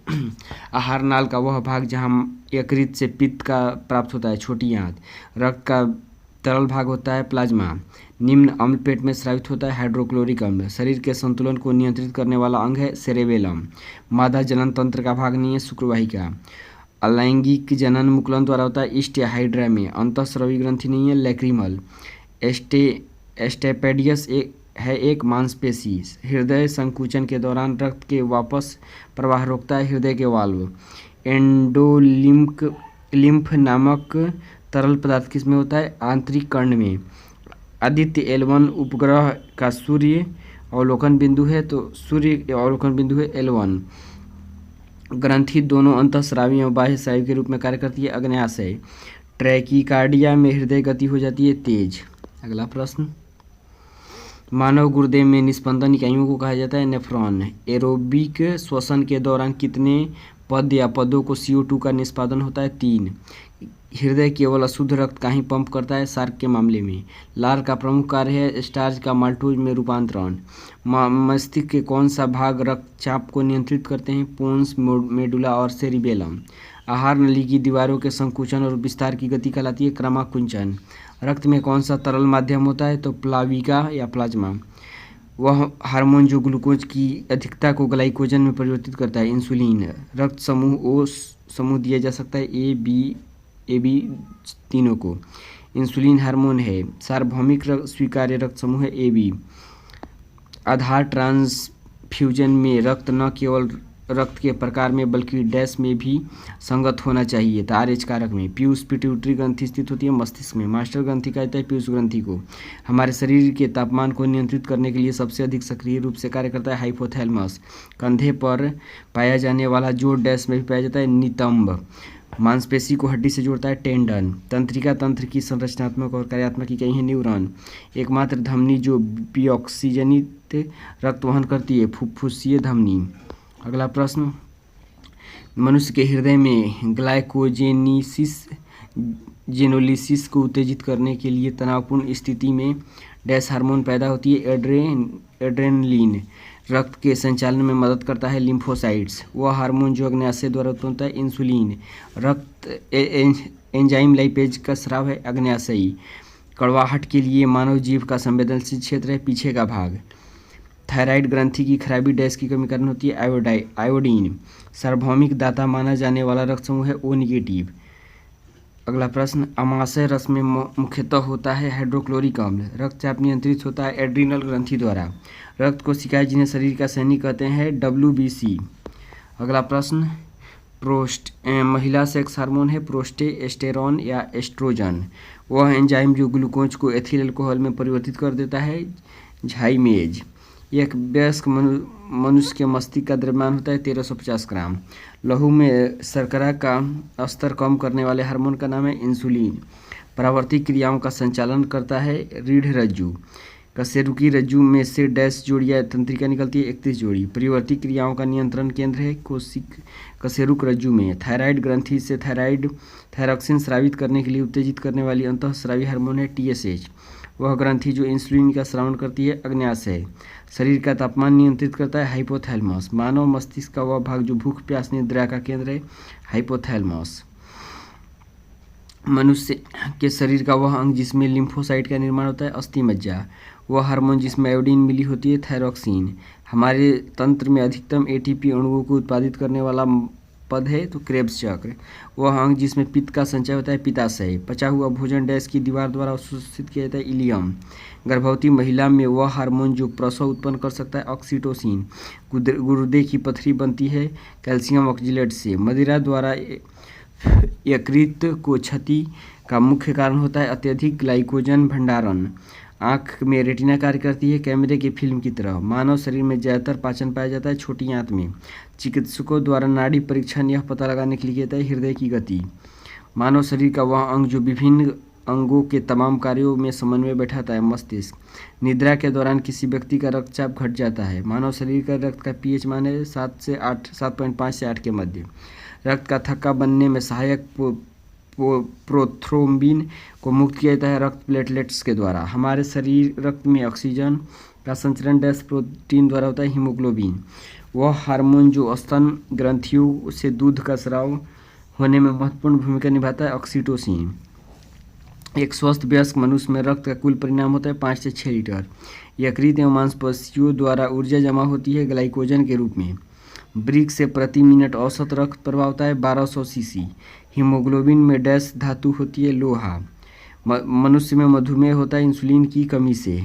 Speaker 1: आहार नाल का वह भाग जहाँ यकृत से पित्त का प्राप्त होता है छोटी आंत। रक्त का तरल भाग होता है प्लाज्मा। निम्न अम्ल पेट में स्रावित होता है हाइड्रोक्लोरिक अम्ल। शरीर के संतुलन को नियंत्रित करने वाला अंग है सेरेबेलम। मादा जनन तंत्र का भाग नहीं है शुक्रवाहिका। अलैंगिक जनन मुकुलन द्वारा होता है ईस्ट या हाइड्रा में। अंतःस्रावी ग्रंथि नहीं है लैक्रिमल। एस्टेपेडियस है एक मांसपेशी। हृदय संकुचन के दौरान रक्त के वापस प्रवाह रोकता है हृदय के वाल्व। एंडोलिम्फ नामक तरल पदार्थ किसमें होता है आंतरिक कर्ण में। आदित्य L1 उपग्रह का सूर्य अवलोकन बिंदु है तो सूर्य अवलोकन बिंदु है L1। ग्रंथि दोनों अंतःस्रावी और बाह्य स्रावी के रूप में कार्य करती है अग्न्याशय। ट्रैकीकार्डिया में हृदय गति हो जाती है तेज। अगला प्रश्न, मानव गुर्दे में निस्पंदन इकाइयों को कहा जाता है नेफ्रॉन। एरोबिक श्वसन के दौरान कितने पद या पदों को CO2 का निष्पादन होता है 3। हृदय केवल अशुद्ध रक्त का ही पंप करता है सार्क के मामले में। लार का प्रमुख कार्य है स्टार्च का माल्टोज में रूपांतरण। मस्तिष्क के कौन सा भाग रक्तचाप को नियंत्रित करते हैं पोन्स मेडुला और सेरिबेलम। आहार नली की दीवारों के संकुचन और विस्तार की गति कहलाती है क्रमाकुंचन। रक्त में कौन सा तरल माध्यम होता है तो प्लाविका या प्लाज्मा। वह हार्मोन जो ग्लूकोज की अधिकता को ग्लाइकोजन में परिवर्तित करता है इंसुलिन। रक्त समूह O समूह दिया जा सकता है ए बी तीनों को। इंसुलिन हार्मोन है। सार्वभौमिक स्वीकार्य रक्त समूह है AB। आधार ट्रांसफ्यूजन में रक्त न केवल रक्त के प्रकार में बल्कि डैश में भी संगत होना चाहिए तो RH कारक में। पीयूष पिट्यूटरी ग्रंथि स्थित होती है मस्तिष्क में। मास्टर ग्रंथि कहते हैं पीयूष ग्रंथि को। हमारे शरीर के तापमान को नियंत्रित करने के लिए सबसे अधिक सक्रिय रूप से कार्य करता है हाइपोथैलेमस। कंधे पर पाया जाने वाला जो डैश में भी पाया जाता है नितंब। मांसपेशी को हड्डी से जोड़ता है टेंडन। तंत्रिका तंत्र की संरचनात्मक और कार्यात्मक इकाई है न्यूरॉन। एकमात्र धमनी जो ऑक्सीजनित रक्त वहन करती है फुफ्फुसीय धमनी। अगला प्रश्न, मनुष्य के हृदय में जेनोलिसिस को उत्तेजित करने के लिए तनावपूर्ण स्थिति में डैश हार्मोन पैदा होती है एड्रेनलिन। रक्त के संचालन में मदद करता है लिम्फोसाइट्स। वह हार्मोन जो अग्न्याशय द्वारा उत्पन्न होता है इंसुलिन। रक्त एंजाइम लाइपेज का स्राव है अग्न्याशयी। कड़वाहट के लिए मानव जीभ का संवेदनशील क्षेत्र है पीछे का भाग। थायराइड ग्रंथि की खराबी डैश की कमी कारण होती है आयोडीन। सार्वभौमिक दाता माना जाने वाला रक्त समूह है O निगेटिव। अगला प्रश्न, अमाशय रस में मुख्यतः होता है हाइड्रोक्लोरिक अम्ल। रक्तचाप नियंत्रित होता है एड्रिनल ग्रंथि द्वारा। रक्त कोशिकाएं जिन्हें शरीर का सैनिक कहते हैं WBC। अगला प्रश्न, महिला सेक्स हार्मोन है प्रोस्टेस्टेरॉन या एस्ट्रोजन। वह एंजाइम जो ग्लूकोज को एथिल अल्कोहल में परिवर्तित कर देता है झाइमेज। एक वयस्क मनुष्य के मस्तिष्क का द्रव्यमान होता है 1350 ग्राम। लहू में शर्करा का स्तर कम करने वाले हार्मोन का नाम है इंसुलिन। परावर्ती क्रियाओं का संचालन करता है रीढ़ रज्जु। कशेरुकी रज्जु में से डैश जोड़ियाँ तंत्रिका निकलती है 31 जोड़ी। परिवर्ती क्रियाओं का नियंत्रण केंद्र है कशेरुक रज्जु में। थायराइड ग्रंथि से थायरॉक्सिन स्रावित करने के लिए उत्तेजित करने वाली अंतःस्रावी हार्मोन है TSH। वह ग्रंथि जो इंसुलिन का स्रावण करती है अग्न्याशय। शरीर का तापमान नियंत्रित करता है हाइपोथैलेमस। मानव मस्तिष्क का वह भाग जो भूख प्यास निद्रा का केंद्र है हाइपोथैलेमस। मनुष्य के शरीर का वह अंग जिसमें लिम्फोसाइट का निर्माण होता है अस्थिमज्जा। वह हार्मोन जिसमें आयोडीन मिली होती है थायरॉक्सिन। हमारे तंत्र में अधिकतम ATP अणुओं को उत्पादित करने वाला पद है तो क्रेब्स चक्र। वह अंग जिसमें पित्त का संचय होता है पित्ताशय। पचा हुआ भोजन डैश की दीवार द्वारा अवशोषित किया जाता है इलियम। गर्भवती महिला में वह हार्मोन जो प्रसव उत्पन्न कर सकता है ऑक्सीटोसिन। गुर्दे की पथरी बनती है कैल्शियम ऑक्जिलेट से। मदिरा द्वारा यकृत को क्षति का मुख्य कारण होता है अत्यधिक ग्लाइकोजन भंडारण। आँख में रेटिना कार्य करती है कैमरे की फिल्म की तरह। मानव शरीर में ज़्यादातर पाचन पाया जाता है छोटी आंत में। चिकित्सकों द्वारा नाड़ी परीक्षण यह पता लगाने के लिए किया जाता है हृदय की गति। मानव शरीर का वह अंग जो विभिन्न अंगों के तमाम कार्यों में समन्वय बैठाता है मस्तिष्क। निद्रा के दौरान किसी व्यक्ति का रक्तचाप घट जाता है। मानव शरीर का रक्त का पीएच मान है 7.5 से 8 के मध्य। रक्त का थक्का बनने में सहायक प्रोथ्रोम्बिन को मुक्त किया जाता है रक्त प्लेटलेट्स के द्वारा। हमारे शरीर रक्त में ऑक्सीजन का संचरण डैश प्रोटीन द्वारा होता है हीमोग्लोबिन। वह हार्मोन जो स्तन ग्रंथियों से दूध का स्राव होने में महत्वपूर्ण भूमिका निभाता है ऑक्सीटोसिन। एक स्वस्थ वयस्क मनुष्य में रक्त का कुल परिणाम होता है 5 से 6 लीटर। यकृत एवं मांसपेशियों द्वारा ऊर्जा जमा होती है ग्लाइकोजन के रूप में। ब्रिक से प्रति मिनट औसत रक्त प्रवाह होता है 1200 सीसी। हीमोग्लोबिन में डैश धातु होती है लोहा। मनुष्य में मधुमेह होता है इंसुलिन की कमी से।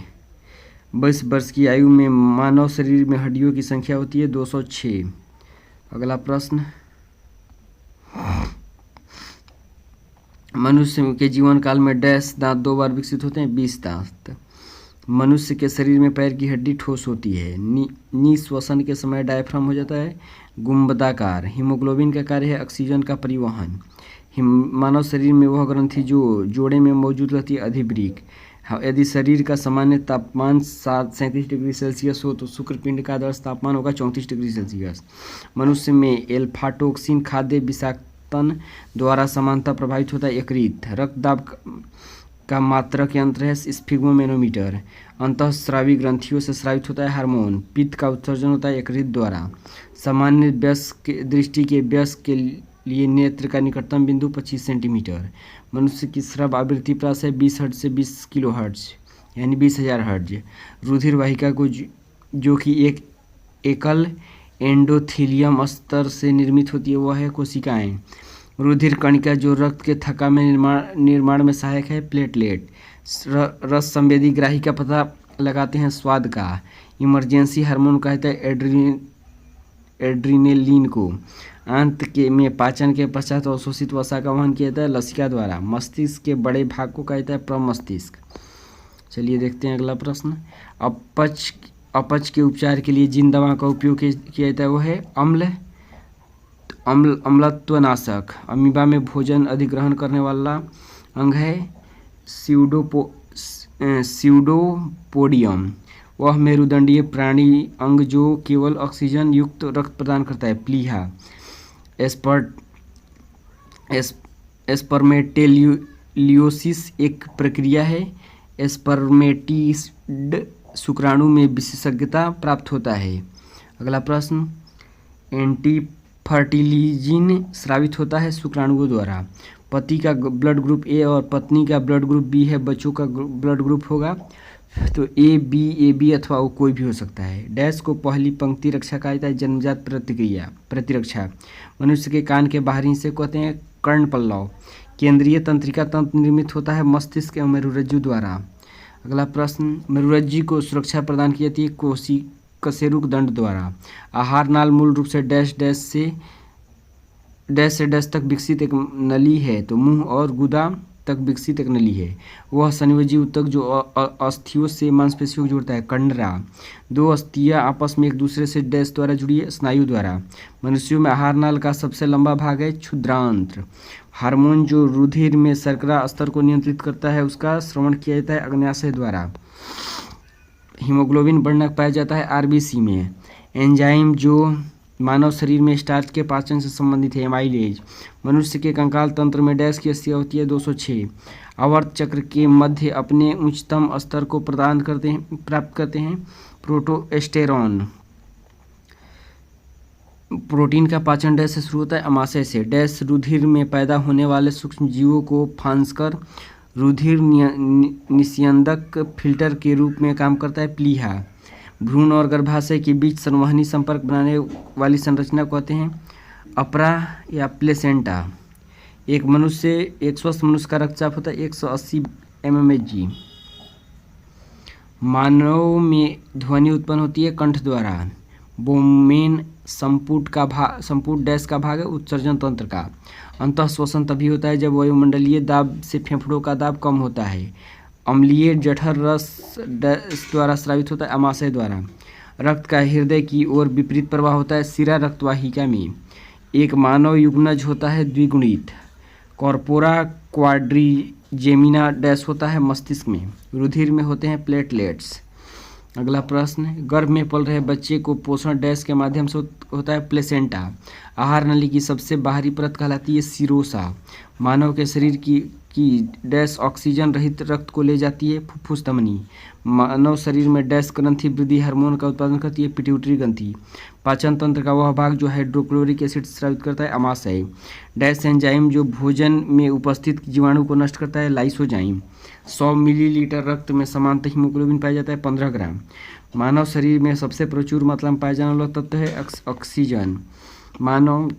Speaker 1: 22 वर्ष की आयु में मानव शरीर में हड्डियों की संख्या होती है 206। अगला प्रश्न, मनुष्य के जीवन काल में डैश दांत 2 बार विकसित होते हैं 20 दांत। मनुष्य के शरीर में पैर की हड्डी ठोस होती है। निःश्वसन के समय डायफ्राम हो जाता है गुंबदाकार। हीमोग्लोबिन का कार्य है ऑक्सीजन का परिवहन। मानव शरीर में वह ग्रंथि जो जोड़े में मौजूद रहती है अधिवृक्क। यदि शरीर का सामान्य तापमान 37 डिग्री सेल्सियस हो तो शुक्रपिंड का आदर्श तापमान होगा 34 डिग्री सेल्सियस। मनुष्य में एल्फाटोक्सिन खाद्य विषाक्तन द्वारा समानता प्रभावित होता है यकृत। रक्तदाब का मात्रक यंत्र है स्फिग्मोमेनोमीटर। अंतःस्रावी ग्रंथियों से स्रावित होता है हार्मोन। पित्त का उत्सर्जन होता है यकृत द्वारा। सामान्य वयस्क दृष्टि के वयस्क के लिए नेत्र का निकटतम बिंदु 25 सेंटीमीटर। मनुष्य की श्रव आवृत्ति प्राय है 20 हर्ट्ज से 20 किलो हर्ट्ज यानी 20,000 हर्ट्ज। रुधिर वाहिका को जो कि एक एकल एंडोथीलियम स्तर से निर्मित होती है वह है कोशिकाएं। रुधिर कणिका जो रक्त के थक्का में निर्माण में सहायक है प्लेटलेट। रस संवेदी ग्राही का पता लगाते हैं स्वाद का। इमरजेंसी हार्मोन कहते हैं एड्रीनेलिन को। अंत के में पाचन के पश्चात अवशोषित वसा का वहन किया जाता है लसिका द्वारा। मस्तिष्क के बड़े भाग को कहता है प्रमस्तिष्क। चलिए देखते हैं अगला प्रश्न। अपच के उपचार के लिए जिन दवा का उपयोग किया जाता है वह है अम्लत्वनाशक। अमीबा में भोजन अधिग्रहण करने वाला अंग है स्यूडोपोडियम। वह मेरुदंडीय प्राणी अंग जो केवल ऑक्सीजन युक्त रक्त प्रदान करता है प्लीहा। एस्पर्मेटेलियोसिस एक प्रक्रिया है। एस्पर्मेटिड शुक्राणु में विशेषज्ञता प्राप्त होता है। अगला प्रश्न, एंटी फर्टिलिजिन स्रावित होता है शुक्राणुओं द्वारा। पति का ब्लड ग्रुप ए और पत्नी का ब्लड ग्रुप बी है। बच्चों का ब्लड ग्रुप होगा तो ए बी अथवा वो कोई भी हो सकता है। डैश को पहली पंक्ति रक्षा कहा जाता है जन्मजात प्रतिरक्षा। मनुष्य के कान के बाहरी हिस्से को कहते हैं कर्ण पल्लव। केंद्रीय तंत्रिका तंत्र निर्मित होता है मस्तिष्क एवं मेरुरज्जु द्वारा। अगला प्रश्न, मेरुरज्जु को सुरक्षा प्रदान की जाती है कशेरुक दंड द्वारा। आहार नाल मूल रूप से डैश से डैश तक विकसित एक नली है तो मुंह और गुदा तक विकसित एक नली है। वह संयोजी ऊतक जो अस्थियों से मांसपेशियों को जोड़ता है कंडरा। 2 अस्थियां आपस में एक दूसरे से डैश द्वारा जुड़ी है स्नायु द्वारा। मनुष्यों में आहार नाल का सबसे लंबा भाग है क्षुद्रांत्र। हार्मोन जो रुधिर में शर्करा स्तर को नियंत्रित करता है उसका श्रवण किया जाता है अग्न्याशय द्वारा। हीमोग्लोबिन बढ़ना पाया जाता है आरबीसी में। एंजाइम जो मानव शरीर में स्टार्च के पाचन से संबंधित है एमाइलेज। मनुष्य के कंकाल तंत्र में डैश की अस्थियां होती है 206। आवर्त चक्र के मध्य अपने उच्चतम स्तर को प्राप्त करते हैं प्रोटोस्टेरॉन। प्रोटीन का पाचन डैश से शुरू होता है अमाशय से। डैश रुधिर में पैदा होने वाले सूक्ष्म जीवों को फांसकर रुधिर निस्यंदक फिल्टर के रूप में काम करता है प्लीहा। भ्रूण और गर्भाशय के बीच संवहनी संपर्क बनाने वाली संरचना को कहते हैं अपरा या प्लेसेंटा। एक स्वस्थ मनुष्य का रक्तचाप होता है 180 mmHg। मानव में ध्वनि उत्पन्न होती है कंठ द्वारा। बोमेन संपुट डैश का भाग है उत्सर्जन तंत्र का। अंतः श्वसन तभी होता है जब वायुमंडलीय दाब से फेफड़ों का दाब कम होता है। अम्लीय जठर रस डैश द्वारा स्रावित होता है, अमाशय द्वारा। रक्त का हृदय की ओर विपरीत प्रवाह होता है, शिरा रक्तवाहिका में। एक मानव युग्मनज होता है द्विगुणित। कॉर्पोरा क्वाड्रिजेमिना डैश होता है, मस्तिष्क में। रुधिर में होते हैं प्लेटलेट्स। अगला प्रश्न, गर्भ में पल रहे बच्चे को पोषण डैश के माध्यम से होता है, प्लेसेंटा। आहार नली की सबसे बाहरी परत कहलाती है सिरोसा। मानव के शरीर की डैश ऑक्सीजन रहित रक्त को ले जाती है, फुफ्फुस धमनी। मानव शरीर में डैश ग्रंथि वृद्धि हार्मोन का उत्पादन करती है, पिट्यूटरी ग्रंथि। पाचन तंत्र का वह भाग जो हाइड्रोक्लोरिक एसिड स्रावित करता है, अमाशय। डैश एंजाइम जो भोजन में उपस्थित जीवाणु को नष्ट करता है, लाइसोजाइम। 100 मिलीलीटर रक्त में सामान्यतः हीमोग्लोबिन पाया जाता है 15 ग्राम। मानव शरीर में सबसे प्रचुर मात्रा में पाया जाने वाला तत्व है ऑक्सीजन। मानव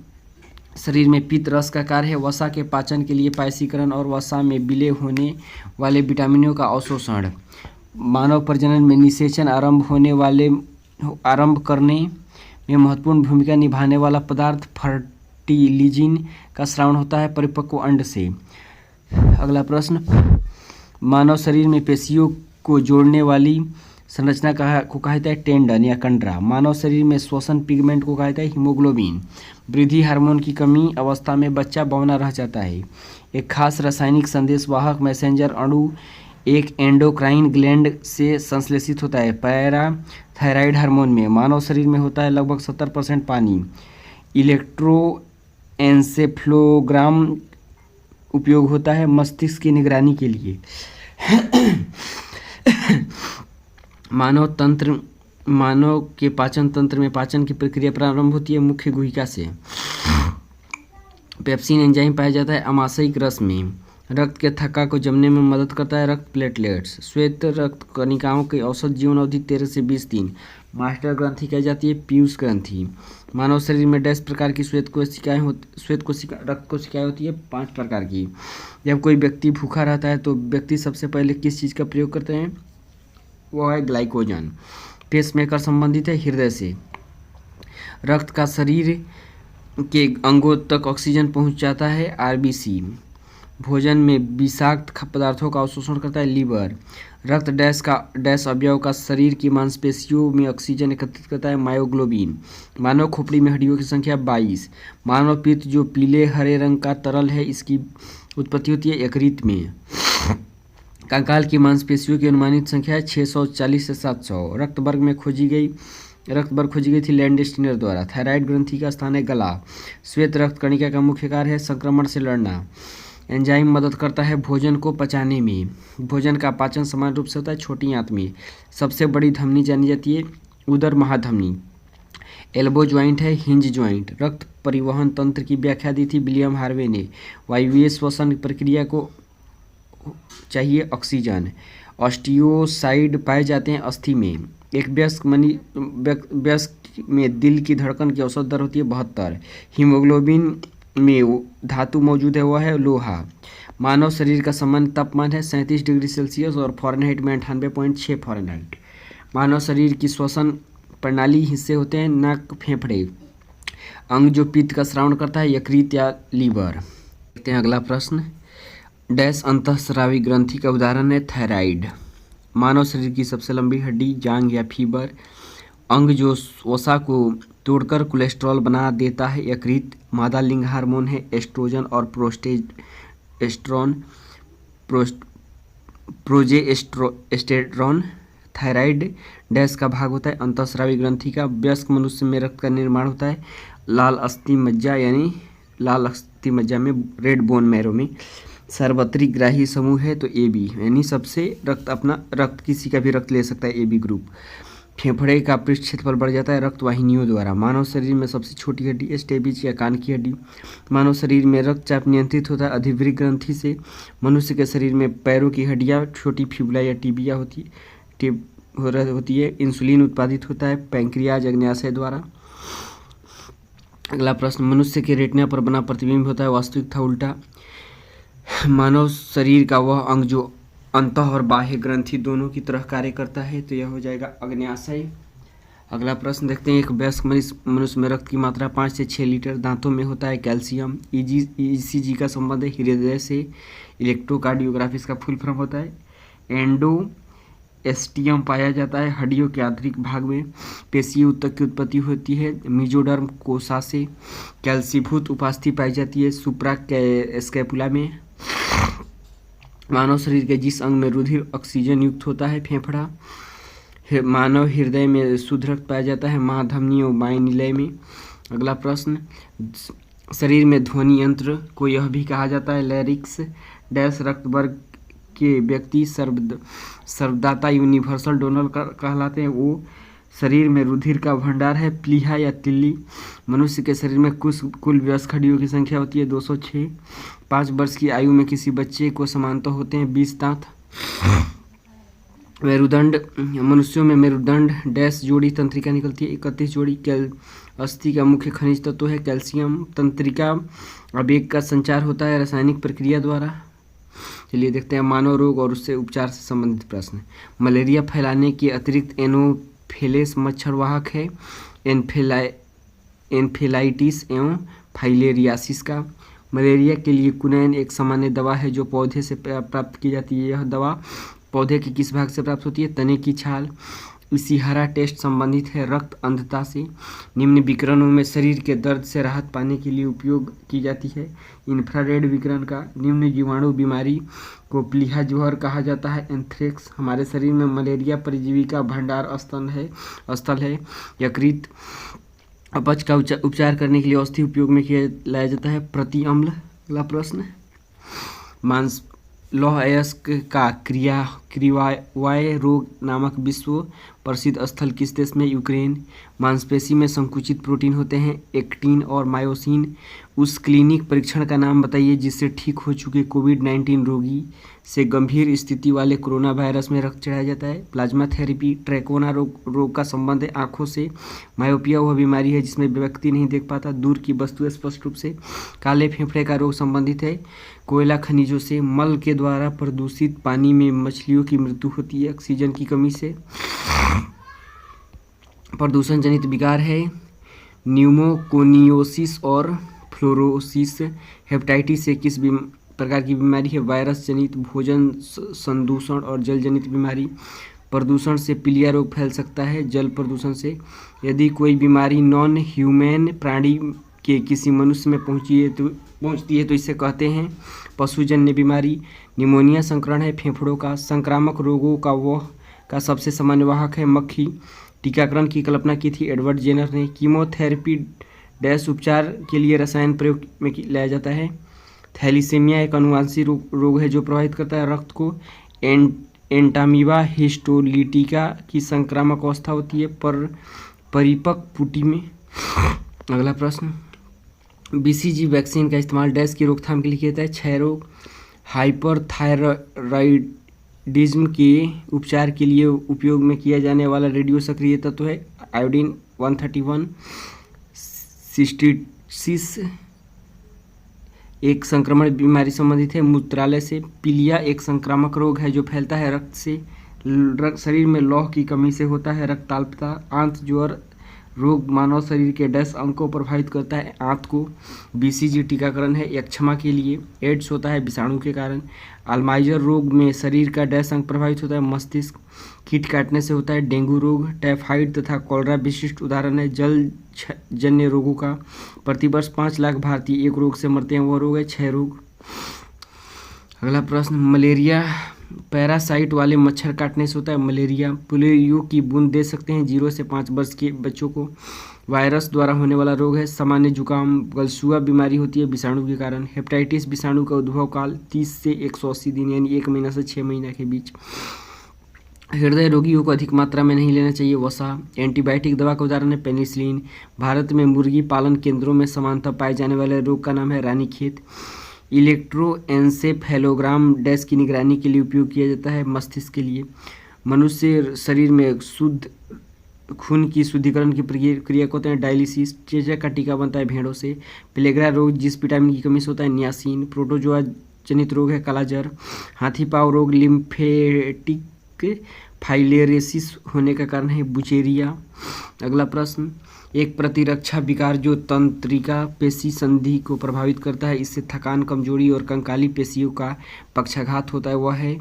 Speaker 1: शरीर में पित्त रस का कार्य है वसा के पाचन के लिए पायसीकरण और वसा में विलय होने वाले विटामिनों का अवशोषण। मानव प्रजनन में निषेचन आरंभ करने में महत्वपूर्ण भूमिका निभाने वाला पदार्थ फर्टिलिजिन का स्रावण होता है परिपक्व अंड से। अगला प्रश्न, मानव शरीर में पेशियों को जोड़ने वाली संरचना को कहा जाता है टेंडन या कंडरा। मानव शरीर में श्वसन पिगमेंट को कहा जाता है हीमोग्लोबिन। वृद्धि हार्मोन की कमी अवस्था में बच्चा बौना रह जाता है। एक खास रासायनिक संदेशवाहक मैसेंजर अणु एक एंडोक्राइन ग्लैंड से संश्लेषित होता है पैराथायराइड हार्मोन में। मानव शरीर में होता है लगभग 70% पानी। इलेक्ट्रोएन्सेफलोग्राम उपयोग होता है मस्तिष्क की निगरानी के लिए। मानव के पाचन तंत्र में पाचन की प्रक्रिया प्रारंभ होती है मुख्य गुहिका से। पेप्सिन एंजाइम पाया जाता है अमाशयिक रस में। रक्त के थक्का को जमने में मदद करता है रक्त प्लेटलेट्स। श्वेत रक्त कणिकाओं की औसत जीवन अवधि 13 से 20 दिन। मास्टर ग्रंथि कही जाती है पीयूष ग्रंथि। मानव शरीर में डैश प्रकार की रक्त कोशिकाएं होती है 5 प्रकार की। जब कोई व्यक्ति भूखा रहता है तो व्यक्ति सबसे पहले किस चीज़ का प्रयोग करते हैं, वो है ग्लाइकोजन। पेसमेकर संबंधित है हृदय से। रक्त का शरीर के अंगों तक ऑक्सीजन पहुंचाता है आरबीसी। भोजन में विषाक्त पदार्थों का अवशोषण करता है लीवर। रक्त डैश अवयव का शरीर की मांसपेशियों में ऑक्सीजन एकत्रित करता है मायोग्लोबिन। मानव खोपड़ी में हड्डियों की संख्या 22। मानव पित्त जो पीले हरे रंग का तरल है, इसकी उत्पत्ति होती है यकृत में। कंकाल की मांसपेशियों की अनुमानित संख्या है 640 से 700। रक्त वर्ग खोजी गई थी लैंडस्टीनर द्वारा। थायराइड ग्रंथि का स्थान है गला। श्वेत रक्त कणिका का मुख्य कार्य है संक्रमण से लड़ना। एंजाइम मदद करता है भोजन को पचाने में। भोजन का पाचन समान रूप से होता है छोटी आंत में। सबसे बड़ी धमनी जानी जाती है उदर महाधमनी। एल्बो ज्वाइंट है हिंज ज्वाइंट। रक्त परिवहन तंत्र की व्याख्या दी थी विलियम हार्वे ने। वायवीय श्वसन प्रक्रिया को चाहिए ऑक्सीजन। ऑस्टियोसाइड पाए जाते हैं अस्थि में। एक वयस्क में दिल की धड़कन की औसत दर होती है 72। हीमोग्लोबिन में धातु मौजूद है, वह है लोहा। मानव शरीर का सामान्य तापमान है 37 डिग्री सेल्सियस और फ़ारेनहाइट में 98.6 फ़ारेनहाइट। मानव शरीर की श्वसन प्रणाली हिस्से होते हैं नाक, फेफड़े। अंग जो पित्त का स्रावण करता है यकृत या लीवर। देखते हैं अगला प्रश्न, डैश अंतःस्रावी ग्रंथि का उदाहरण है थायराइड। मानव शरीर की सबसे लंबी हड्डी जांघ या फीबर। अंग जो वसा को तोड़कर कोलेस्ट्रॉल बना देता है यकृत। मादा लिंग हार्मोन है एस्ट्रोजन और प्रोजेस्टेरॉन। थायराइड डैश का भाग होता है अंतःस्रावी ग्रंथि का। वयस्क मनुष्य में रक्त का निर्माण होता है लाल अस्थि मज्जा में रेड बोन मैरो में। सार्वत्रिक ग्राही समूह है तो ए बी, यानी सबसे रक्त किसी का भी रक्त ले सकता है ए बी ग्रुप। फेफड़े का पृष्ठ क्षेत्रफल बढ़ जाता है रक्त वाहिनियों द्वारा। मानव शरीर में सबसे छोटी हड्डी है स्टेबिज या कान की हड्डी। मानव शरीर में रक्तचाप नियंत्रित होता है अधिवृक्क ग्रंथि से। मनुष्य के शरीर में पैरों की हड्डियां छोटी फिबुला या टिबिया होती है। इंसुलिन उत्पादित होता है पैंक्रियाज अग्न्याशय द्वारा। अगला प्रश्न, मनुष्य के रेटिना पर बना प्रतिबिंब होता है वास्तविक था उल्टा। मानव शरीर का वह अंग जो अंतः और बाह्य ग्रंथि दोनों की तरह कार्य करता है, तो यह हो जाएगा अग्न्याशय। अगला प्रश्न देखते हैं, एक वयस्क मनुष्य में रक्त की मात्रा 5 से 6 लीटर। दांतों में होता है कैल्शियम। ईसीजी का संबंध है हृदय से। इलेक्ट्रोकार्डियोग्राफी इसका फुल फॉर्म होता है एंडोस्टियम पाया जाता है हड्डियों के आंतरिक भाग में। पेशीय ऊतक की उत्पत्ति होती है मेसोडर्म कोशा से। कैल्सीभूत उपास्थि पाई जाती है सुप्रा स्कैपुला में। मानव शरीर के जिस अंग में रुधिर ऑक्सीजन युक्त होता है फेफड़ा। मानव हृदय में शुद्ध रक्त पाया जाता है महाधमनी और बाह्यनिलय में। अगला प्रश्न, शरीर में ध्वनि यंत्र को यह भी कहा जाता है लैरिक्स। डैश रक्त वर्ग के व्यक्ति सर्वदाता यूनिवर्सल डोनर कहलाते हैं। वो शरीर में रुधिर का भंडार है प्लीहा या तिल्ली। मनुष्य के शरीर में कुल वयस्क हड्डियों की संख्या होती है 206। 5 वर्ष की आयु में किसी बच्चे को समानतः होते हैं 20 दांत। मेरुदंड, मनुष्यों में मेरुदंड डैश जोड़ी तंत्रिका निकलती है 31 जोड़ी। अस्थि का मुख्य खनिज तत्व है कैल्शियम। तंत्रिका आवेग का संचार होता है रासायनिक प्रक्रिया द्वारा। चलिए देखते हैं मानव रोग और उससे उपचार से संबंधित प्रश्न। मलेरिया फैलाने के अतिरिक्त एनोफेलेस मच्छर वाहक है एन्फेलाइटिस एवं फाइलेरियासिस का। मलेरिया के लिए कुनैन एक सामान्य दवा है जो पौधे से प्राप्त की जाती है। यह दवा पौधे के किस भाग से प्राप्त होती है? तने की छाल। इसिहारा टेस्ट संबंधित है रक्त अंधता से। निम्न विकिरणों में शरीर के दर्द से राहत पाने के लिए उपयोग की जाती है इंफ्रारेड विकिरण का। निम्न जीवाणु बीमारी को प्लीहा जोहर कहा जाता है एंथ्रेक्स। हमारे शरीर में मलेरिया परजीवी का भंडार स्थल है यकृत। अपच का उपचार करने के लिए औषधि उपयोग में लाया जाता है प्रति अम्ल। अगला प्रश्न, मांस लौह अयस्क का क्रियावाय रोग नामक विश्व प्रसिद्ध स्थल किस देश में? यूक्रेन। मांसपेशी में संकुचित प्रोटीन होते हैं एक्टिन और मायोसिन। उस क्लिनिक परीक्षण का नाम बताइए जिससे ठीक हो चुके कोविड-19 रोगी से गंभीर स्थिति वाले कोरोना वायरस में रक्त चढ़ाया जाता है प्लाज्मा थेरेपी। ट्रैकोना रोग का संबंध है आँखों से। मायोपिया वह बीमारी है जिसमें व्यक्ति नहीं देख पाता दूर की वस्तु स्पष्ट रूप से। काले फेफड़े का रोग संबंधित है कोयला खनिजों से। मल के द्वारा प्रदूषित पानी में मछलियों की मृत्यु होती है ऑक्सीजन की कमी से। प्रदूषण जनित विकार है न्यूमोकोनियोसिस और फ्लोरोसिस। हेपेटाइटिस से किस प्रकार की बीमारी है? वायरस जनित, भोजन संदूषण और जल जनित बीमारी। प्रदूषण से पीलिया रोग फैल सकता है जल प्रदूषण से। यदि कोई बीमारी नॉन ह्यूमन प्राणी के किसी मनुष्य में पहुंचती है तो इसे कहते हैं पशुजन्य बीमारी। निमोनिया संक्रमण है फेफड़ों का। संक्रामक रोगों का सबसे सामान्य वाहक है मक्खी। टीकाकरण की कल्पना की थी एडवर्ड जेनर ने। कीमोथेरेपी डैश उपचार के लिए रसायन प्रयोग में लाया जाता है। थैलीसीमिया एक अनुवांशिक रोग है जो प्रभावित करता है रक्त को। एंटामीबा हिस्टोलिटिका की संक्रामक अवस्था होती है परिपक्व पुटी में। अगला प्रश्न, बीसीजी वैक्सीन का इस्तेमाल डैश की रोकथाम के लिए किया जाता है क्षय रोग। हाइपरथायरॉयडिज्म के उपचार के लिए उपयोग में किया जाने वाला रेडियो सक्रिय तत्व है आयोडीन 131। सिस्टिसिस एक संक्रमण बीमारी संबंधित है मूत्रालय से। पीलिया एक संक्रामक रोग है जो फैलता है रक्त से। शरीर में लौह की कमी से होता है रक्ताल्पता। आंत ज्वर रोग मानव शरीर के डैश अंग को प्रभावित करता है आंत को। बीसीजी टीकाकरण है यक्षमा के लिए। एड्स होता है विषाणु के कारण। अल्जाइमर रोग में शरीर का डैश अंग प्रभावित होता है मस्तिष्क। कीट काटने से होता है डेंगू रोग। टाइफाइड तथा कॉलरा विशिष्ट उदाहरण है जल जन्य रोगों का। प्रतिवर्ष 5 लाख भारतीय एक रोग से मरते हैं वह रोग है क्षय रोग। अगला प्रश्न, मलेरिया पैरासाइट वाले मच्छर काटने से होता है मलेरिया। पोलियो की बूंद दे सकते हैं 0 से 5 वर्ष के बच्चों को। वायरस द्वारा होने वाला रोग है सामान्य जुकाम। गलसुआ बीमारी होती है विषाणु के कारण। हेपेटाइटिस विषाणु का उद्भव काल 30 से 180 दिन यानी 1 महीना से 6 महीना के बीच। हृदय रोगियों को अधिक मात्रा में नहीं लेना चाहिए वसा। एंटीबायोटिक दवा का उदाहरण है पेनिसिलिन। भारत में मुर्गी पालन केंद्रों में समानतः पाए जाने वाले रोग का नाम है रानीखेत। इलेक्ट्रोएंसेफेलोग्राम डैश की निगरानी के लिए उपयोग किया जाता है मस्तिष्क के लिए। मनुष्य शरीर में शुद्ध खून की शुद्धिकरण की प्रक्रिया को होते हैं डायलिसिस। चेचक का टीका बनता है भेड़ों से। प्लेग्रा रोग जिस विटामिन की कमी से होता है नियासिन। प्रोटोजोआ जनित रोग है कालाजर। हाथी पाँव रोग लिम्फेटिक फाइलेरियोसिस होने का कारण है बुचेरिया। अगला प्रश्न, एक प्रतिरक्षा विकार जो तंत्रिका पेशी संधि को प्रभावित करता है, इससे थकान, कमजोरी और कंकाली पेशियों का पक्षाघात होता है, वह है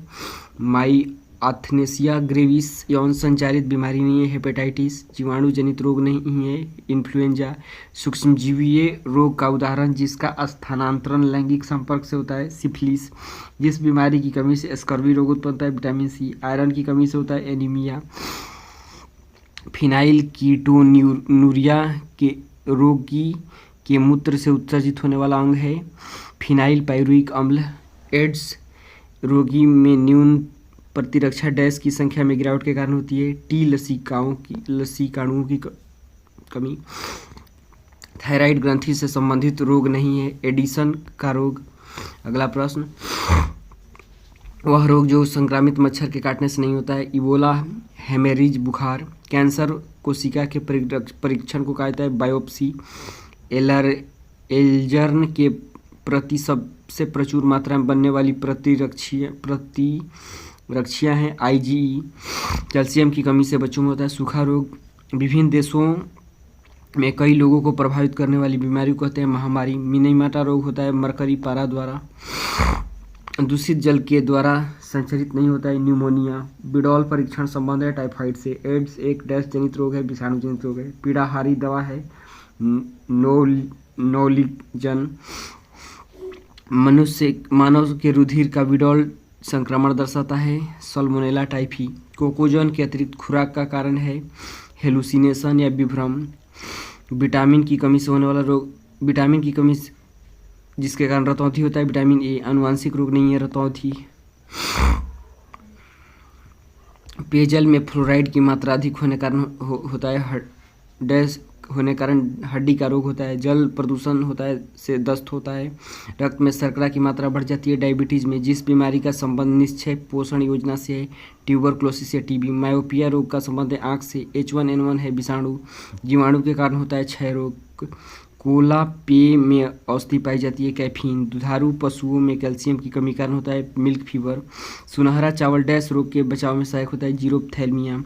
Speaker 1: माइआस्थेनिया ग्रेविस। यौन संचारित बीमारी नहीं है हेपेटाइटिस। जीवाणु जनित रोग नहीं है इन्फ्लुएंजा। सूक्ष्मजीवीय रोग का उदाहरण जिसका स्थानांतरण लैंगिक संपर्क से होता है सिफिलिस। जिस बीमारी की कमी से स्कर्वी रोग उत्पन्न होता है विटामिन सी। आयरन की कमी से होता है एनीमिया। फिनाइल कीटोन्यूरिया के रोगी के मूत्र से उत्सर्जित होने वाला अंग है फिनाइल पाइरुविक अम्ल। एड्स रोगी में न्यून प्रतिरक्षा डैश की संख्या में गिरावट के कारण होती है टी लसीकाणुओं की कमी। थायराइड ग्रंथि से संबंधित रोग नहीं है एडिसन का रोग। अगला प्रश्न, वह रोग जो संक्रामित मच्छर के काटने से नहीं होता है इबोला, हेमेरिज, बुखार। कैंसर कोशिका के परीक्षण को कहा जाता है बायोप्सी। एल्जर्न के प्रति सबसे प्रचुर मात्रा में बनने वाली प्रतिरक्षियाँ हैं IgE। कैल्शियम की कमी से बच्चों में होता है सूखा रोग। विभिन्न देशों में कई लोगों को प्रभावित करने वाली बीमारी को कहते हैं महामारी। मिनीमाटा रोग होता है मरकरी पारा द्वारा। दूषित जल के द्वारा संचरित नहीं होता है न्यूमोनिया। बिडॉल परीक्षण संबंध है टाइफाइड से। एड्स एक डैश जनित रोग है, विषाणु जनित रोग है। पीड़ाहारी दवा है नोलिजन। मानव के रुधिर का बिडॉल संक्रमण दर्शाता है सल्मोनेला टाइफी। कोकोजन के अतिरिक्त खुराक का कारण है हेलुसिनेशन या विभ्रम। विटामिन की कमी से होने वाला रोग, विटामिन की कमी जिसके कारण रतौंधी होता है विटामिन ए। आनुवांशिक रोग नहीं है रतौंधी। पेयजल में फ्लोराइड की मात्रा अधिक होने कारण होता है डैश होने कारण हड्डी का रोग होता है। जल प्रदूषण होता है से दस्त होता है। रक्त में शर्करा की मात्रा बढ़ जाती है डायबिटीज में। जिस बीमारी का संबंध निश्चय पोषण योजना से है ट्यूबरक्लोसिस या टीबी। मायोपिया रोग का संबंध है आँख से। H1N1 है विषाणु। जीवाणु के कारण होता है क्षय रोग। कोला पेय में औषधि पाई जाती है कैफीन। दुधारू पशुओं में कैल्शियम की कमी कारण होता है मिल्क फीवर। सुनहरा चावल डैश रोग के बचाव में सहायक होता है जीरोप्थेल्मिया।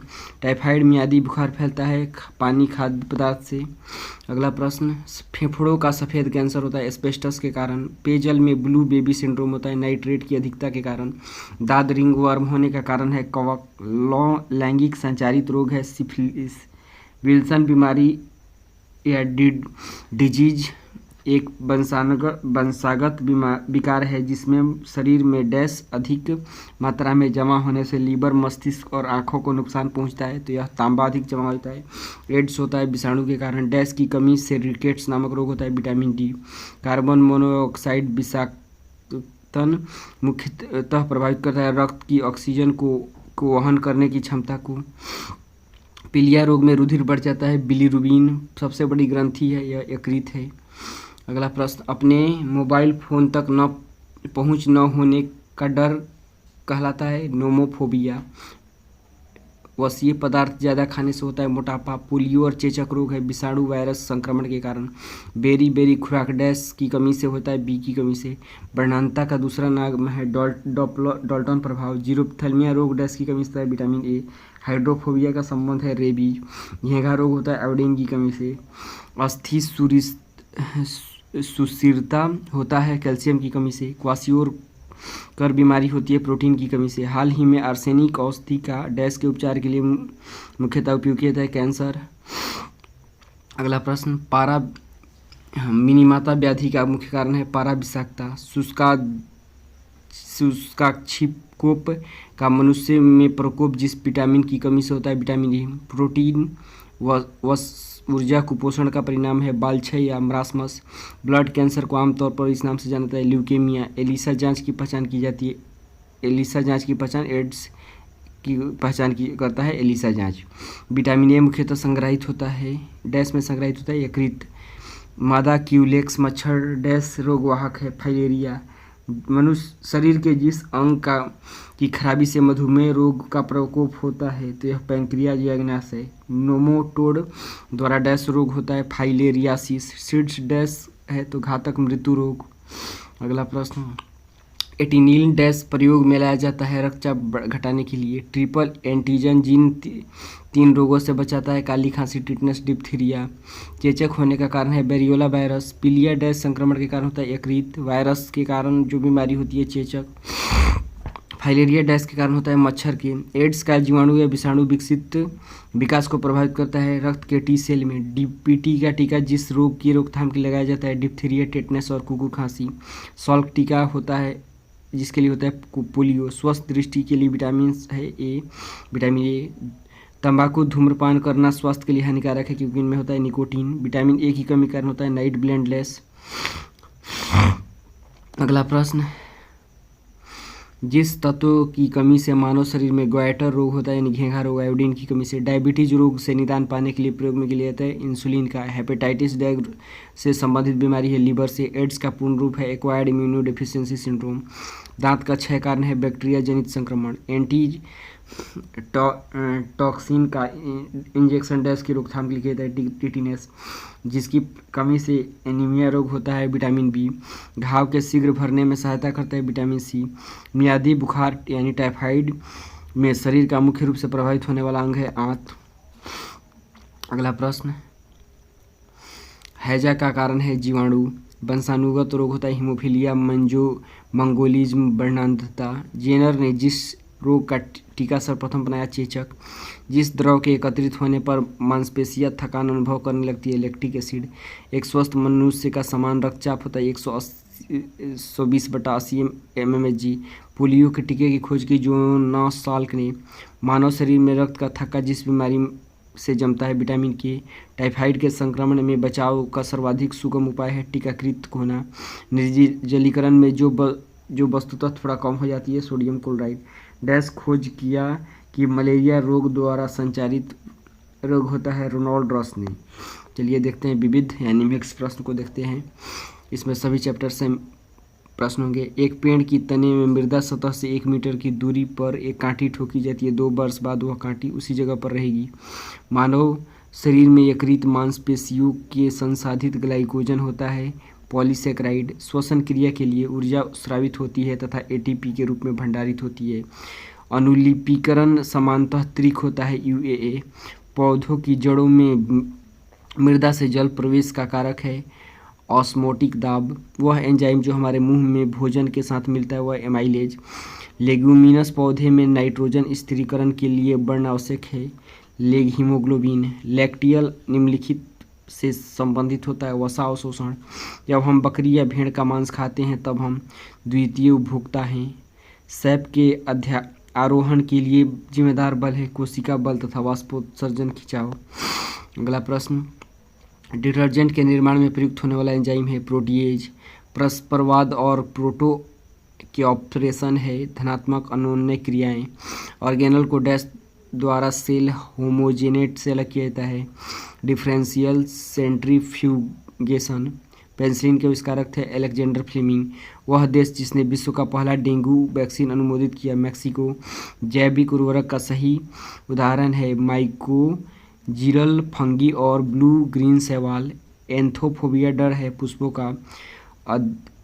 Speaker 1: टाइफाइड मियादी बुखार फैलता है पानी खाद्य पदार्थ से। अगला प्रश्न, फेफड़ों का सफ़ेद कैंसर होता है एस्बेस्टस के कारण। पेयजल में ब्लू बेबी सिंड्रोम होता है नाइट्रेट की अधिकता के कारण। दाद रिंग वर्म होने का कारण है कवक। लैंगिक संचारित रोग है सिफिलिस। विल्सन बीमारी या डिजीज एक वंशागत विकार है जिसमें शरीर में डैश अधिक मात्रा में जमा होने से लीवर, मस्तिष्क और आँखों को नुकसान पहुंचता है, तो यह तांबा अधिक जमा होता है। एड्स होता है विषाणु के कारण। डैश की कमी से रिकेट्स नामक रोग होता है। Vitamin D. कार्बन मोनोऑक्साइड विषाक्तन मुख्यतः प्रभावित करता है रक्त की ऑक्सीजन को वहन करने की क्षमता को। पीलिया रोग में रुधिर बढ़ जाता है। बिलीरुबिन सबसे बड़ी ग्रंथि है, यह यकृत है। अगला प्रश्न, अपने मोबाइल फ़ोन तक न पहुंच न होने का डर कहलाता है नोमोफोबिया। वसीय पदार्थ ज़्यादा खाने से होता है मोटापा। पोलियो और चेचक रोग है विषाणु वायरस संक्रमण के कारण। बेरी खुराक डैश की कमी से होता है बी की कमी से। वर्णांता का दूसरा नाम है डॉल्टन प्रभाव। जीरोप्थेल्मिया रोग डैश की कमी से होता है विटामिन ए। हाइड्रोफोबिया का संबंध है रेबीज। घेंघा रोग होता है आयोडीन की कमी से। अस्थि सुस्थिरता होता है कैल्शियम की कमी से। क्वासियोकर बीमारी होती है प्रोटीन की कमी से। हाल ही में आर्सेनिक औषधि का डैश के उपचार के लिए मुख्यतः उपयोग किया जाता है कैंसर। अगला प्रश्न, मिनीमाता व्याधि का मुख्य कारण है पारा विषाक्तता। शुष्काक्षिकोप का मनुष्य में प्रकोप जिस विटामिन की कमी से होता है विटामिन ए। प्रोटीन ऊर्जा कुपोषण का परिणाम है बालछय या मरासमस। ब्लड कैंसर को आमतौर पर इस नाम से जाना जाता है ल्यूकेमिया। एलिसा जांच की पहचान की जाती है। एलिसा जांच की पहचान एड्स की पहचान करता है एलिसा जांच। विटामिन ए मुख्यतः संग्रहित होता है डैश में संग्रहित होता है यकृत। मादा क्यूलेक्स मच्छर डैश रोगवाहक है फाइलेरिया। मनुष्य शरीर के जिस अंग की खराबी से मधुमेह रोग का प्रकोप होता है तो यह पैंक्रियाज यज्ञास है। नोमोटोड द्वारा डैश रोग होता है फाइलेरियासिस। सीड्स डैश है तो घातक मृत्यु रोग। अगला प्रश्न, एटिनिल डैश प्रयोग में लाया जाता है रक्तचाप घटाने के लिए। ट्रिपल एंटीजन जीन 3 रोगों से बचाता है, काली खांसी, टिटनस, डिप्थीरिया। चेचक होने का कारण है बेरियोला वायरस। पीलिया डैश संक्रमण के कारण होता है यकृत वायरस के कारण जो बीमारी होती है चेचक। फाइलेरिया डैश के कारण होता है मच्छर के। एड्स का जीवाणु या विषाणु विकास को प्रभावित करता है रक्त के टी सेल में। डीपीटी का टीका जिस रोग की रोकथाम के लिए लगाया जाता है डिप्थीरिया, टेटनस और कुकुर खांसी। सॉल्क टीका होता है जिसके लिए होता है पोलियो। स्वस्थ दृष्टि के लिए विटामिन ए। तंबाकू धूम्रपान करना स्वास्थ्य के लिए हानिकारक है क्योंकि इनमें होता है निकोटीन। विटामिन ए की कमी कारण होता है नाइट ब्लाइंडनेस। अगला प्रश्न, जिस तत्व की कमी से मानव शरीर में ग्वाइटर रोग होता है यानी घेंघा रोग, आयोडीन की कमी से। डायबिटीज रोग से निदान पाने के लिए प्रयोग में लिया जाता है इंसुलिन का। हेपेटाइटिस से संबंधित बीमारी है लीवर से। एड्स का पूर्ण रूप है एक्वायर्ड इम्यूनो डेफिशिएंसी सिंड्रोम। दांत का क्षय कारण है बैक्टीरिया जनित संक्रमण। एंटी टॉक्सिन का इंजेक्शन डैश की रोकथाम के लिए किया जाता है टिटिनस, जिसकी कमी से एनीमिया रोग होता है विटामिन बी। घाव के शीघ्र भरने में सहायता करता है विटामिन सी। मियादी बुखार यानी टाइफाइड में शरीर का मुख्य रूप से प्रभावित होने वाला अंग है आंत। अगला प्रश्न, हैजा का कारण है जीवाणु। वंशानुगत रोग होता है हीमोफीलिया, मंगोलिज्म, वर्णांधता। जेनर ने जिस रोग का टीका सर्वप्रथम बनाया चेचक। जिस द्रव के एकत्रित होने पर मांसपेशियां थकान अनुभव करने लगती है लैक्टिक एसिड। एक स्वस्थ मनुष्य का समान रक्तचाप होता है 120/80 mmHg। पोलियो के टीके की खोज की जोनास साल्क ने। मानव शरीर में रक्त का थक्का जिस बीमारी से जमता है विटामिन के। टाइफाइड के संक्रमण में बचाव का सर्वाधिक सुगम उपाय है टीकाकृत होना। निर्जलीकरण में जो वस्तुतः थोड़ा कम हो जाती है सोडियम क्लोराइड। डैश खोज किया कि मलेरिया रोग द्वारा संचारित रोग होता है रोनाल्ड रॉस ने। चलिए देखते हैं विविध यानी मिक्स प्रश्न को देखते हैं। इसमें सभी चैप्टर से प्रश्न होंगे। एक पेड़ की तने में मृदा सतह से 1 मीटर की दूरी पर एक कांटी ठोकी जाती है। 2 वर्ष बाद वह कांटी उसी जगह पर रहेगी। मानव शरीर में यकृत मांसपेशियों के संसाधित ग्लाइकोजन होता है पॉलीसेकेराइड। श्वसन क्रिया के लिए ऊर्जा स्रावित होती है तथा एटीपी के रूप में भंडारित होती है। अनुलिपीकरण समानतः त्रिक होता है यूएए। पौधों की जड़ों में मृदा से जल प्रवेश का कारक है ऑस्मोटिक दाब। वह एंजाइम जो हमारे मुंह में भोजन के साथ मिलता है वह एमाइलेज। लेग्यूमिनस पौधे में नाइट्रोजन स्थिरीकरण के लिए वर्ण आवश्यक है हीमोग्लोबिन। लैक्टियल निम्नलिखित से संबंधित होता है वसा अवशोषण। जब हम बकरी या भेड़ का मांस खाते हैं तब हम द्वितीय उपभोक्ता हैं। सैप के आरोहण के लिए जिम्मेदार बल है कोशिका बल तथा वाष्पोत्सर्जन खिंचाव। अगला प्रश्न, डिटर्जेंट के निर्माण में प्रयुक्त होने वाला एंजाइम है प्रोटीएज। परस्परवाद और प्रोटो के ऑपरेशन है धनात्मक अनोन्य क्रियाएं। ऑर्गेनल को डैश द्वारा सेल होमोजेनेट से अलग किया जाता है डिफरेंशियल सेंट्रीफ्यूगेशन। पेंसिलिन के आविष्कारक थे अलेक्जेंडर फ्लेमिंग। वह देश जिसने विश्व का पहला डेंगू वैक्सीन अनुमोदित किया मैक्सिको। जैविक उर्वरक का सही उदाहरण है माइकोजिरल फंगी और ब्लू ग्रीन शैवाल। एंथोफोबिया डर है पुष्पों का।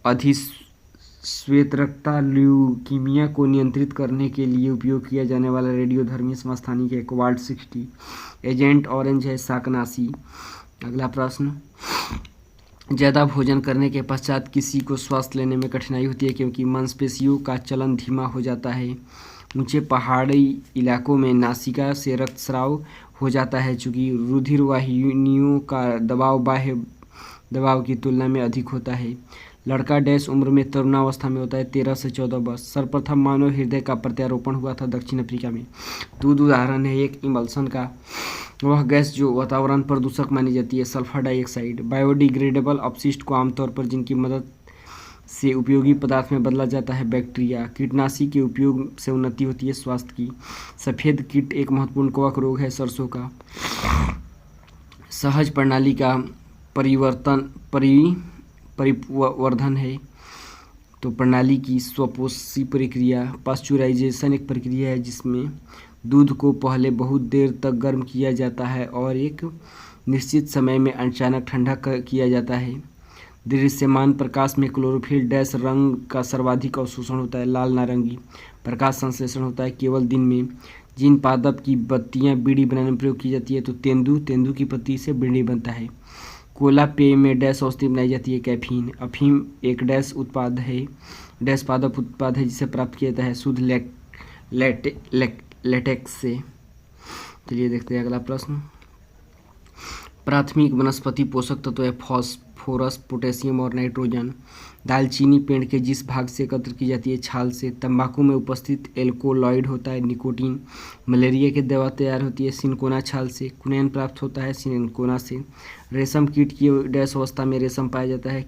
Speaker 1: अधिश्वेतरक्ता ल्यूकीमिया को नियंत्रित करने के लिए उपयोग किया जाने वाला रेडियोधर्मी समस्थानिक है कोबाल्ट 60। एजेंट ऑरेंज है शाकनाशी। अगला प्रश्न, ज़्यादा भोजन करने के पश्चात किसी को श्वास लेने में कठिनाई होती है क्योंकि मांसपेशियों का चलन धीमा हो जाता है। ऊंचे पहाड़ी इलाकों में नासिका से रक्तस्राव हो जाता है चूँकि रुधिर वाहिनियों का दबाव बाह्य दबाव की तुलना में अधिक होता है। लड़का डैश उम्र में तरुणावस्था में होता है 13 से 14 वर्ष। सर्वप्रथम मानव हृदय का प्रत्यारोपण हुआ था दक्षिण अफ्रीका में। दूध उदाहरण है एक इमल्सन का। वह गैस जो वातावरण प्रदूषक मानी जाती है सल्फर डाइऑक्साइड। बायोडिग्रेडेबल अपशिष्ट को आमतौर पर जिनकी मदद से उपयोगी पदार्थ में बदला जाता है बैक्टीरिया। कीटनाशी के उपयोग से उन्नति होती है स्वास्थ्य की। सफ़ेद कीट एक महत्वपूर्ण कवक रोग है सरसों का। सहज प्रणाली का परिवर्धन है तो प्रणाली की स्वपोषी प्रक्रिया। पास्चुराइजेशन एक प्रक्रिया है जिसमें दूध को पहले बहुत देर तक गर्म किया जाता है और एक निश्चित समय में अचानक ठंडा किया जाता है। दृश्यमान प्रकाश में क्लोरोफिल डैश रंग का सर्वाधिक अवशोषण होता है, लाल नारंगी। प्रकाश संश्लेषण होता है केवल दिन में। जिन पादप की बत्तियां बीड़ी बनाने में प्रयोग की जाती है तो तेंदू की पत्ती से बीड़ी बनता है। कोला पेय में डैश औषधि बनाई जाती है, कैफीन। अफीम एक डैश उत्पाद है, डैश पादप उत्पाद है जिसे प्राप्त किया जाता है शुद्ध लेटेक्स से। चलिए देखते हैं अगला प्रश्न। प्राथमिक वनस्पति पोषक तत्व है फास्फोरस, पोटेशियम और नाइट्रोजन। दालचीनी पेड़ के जिस भाग से एकत्र की जाती है, छाल से। तंबाकू में उपस्थित एल्कोलॉइड होता है निकोटीन। मलेरिया की दवा तैयार होती है सिनकोना छाल से। कुनैन प्राप्त होता है सिनकोना से। रेशम कीट की डैश अवस्था में रेशम पाया जाता है,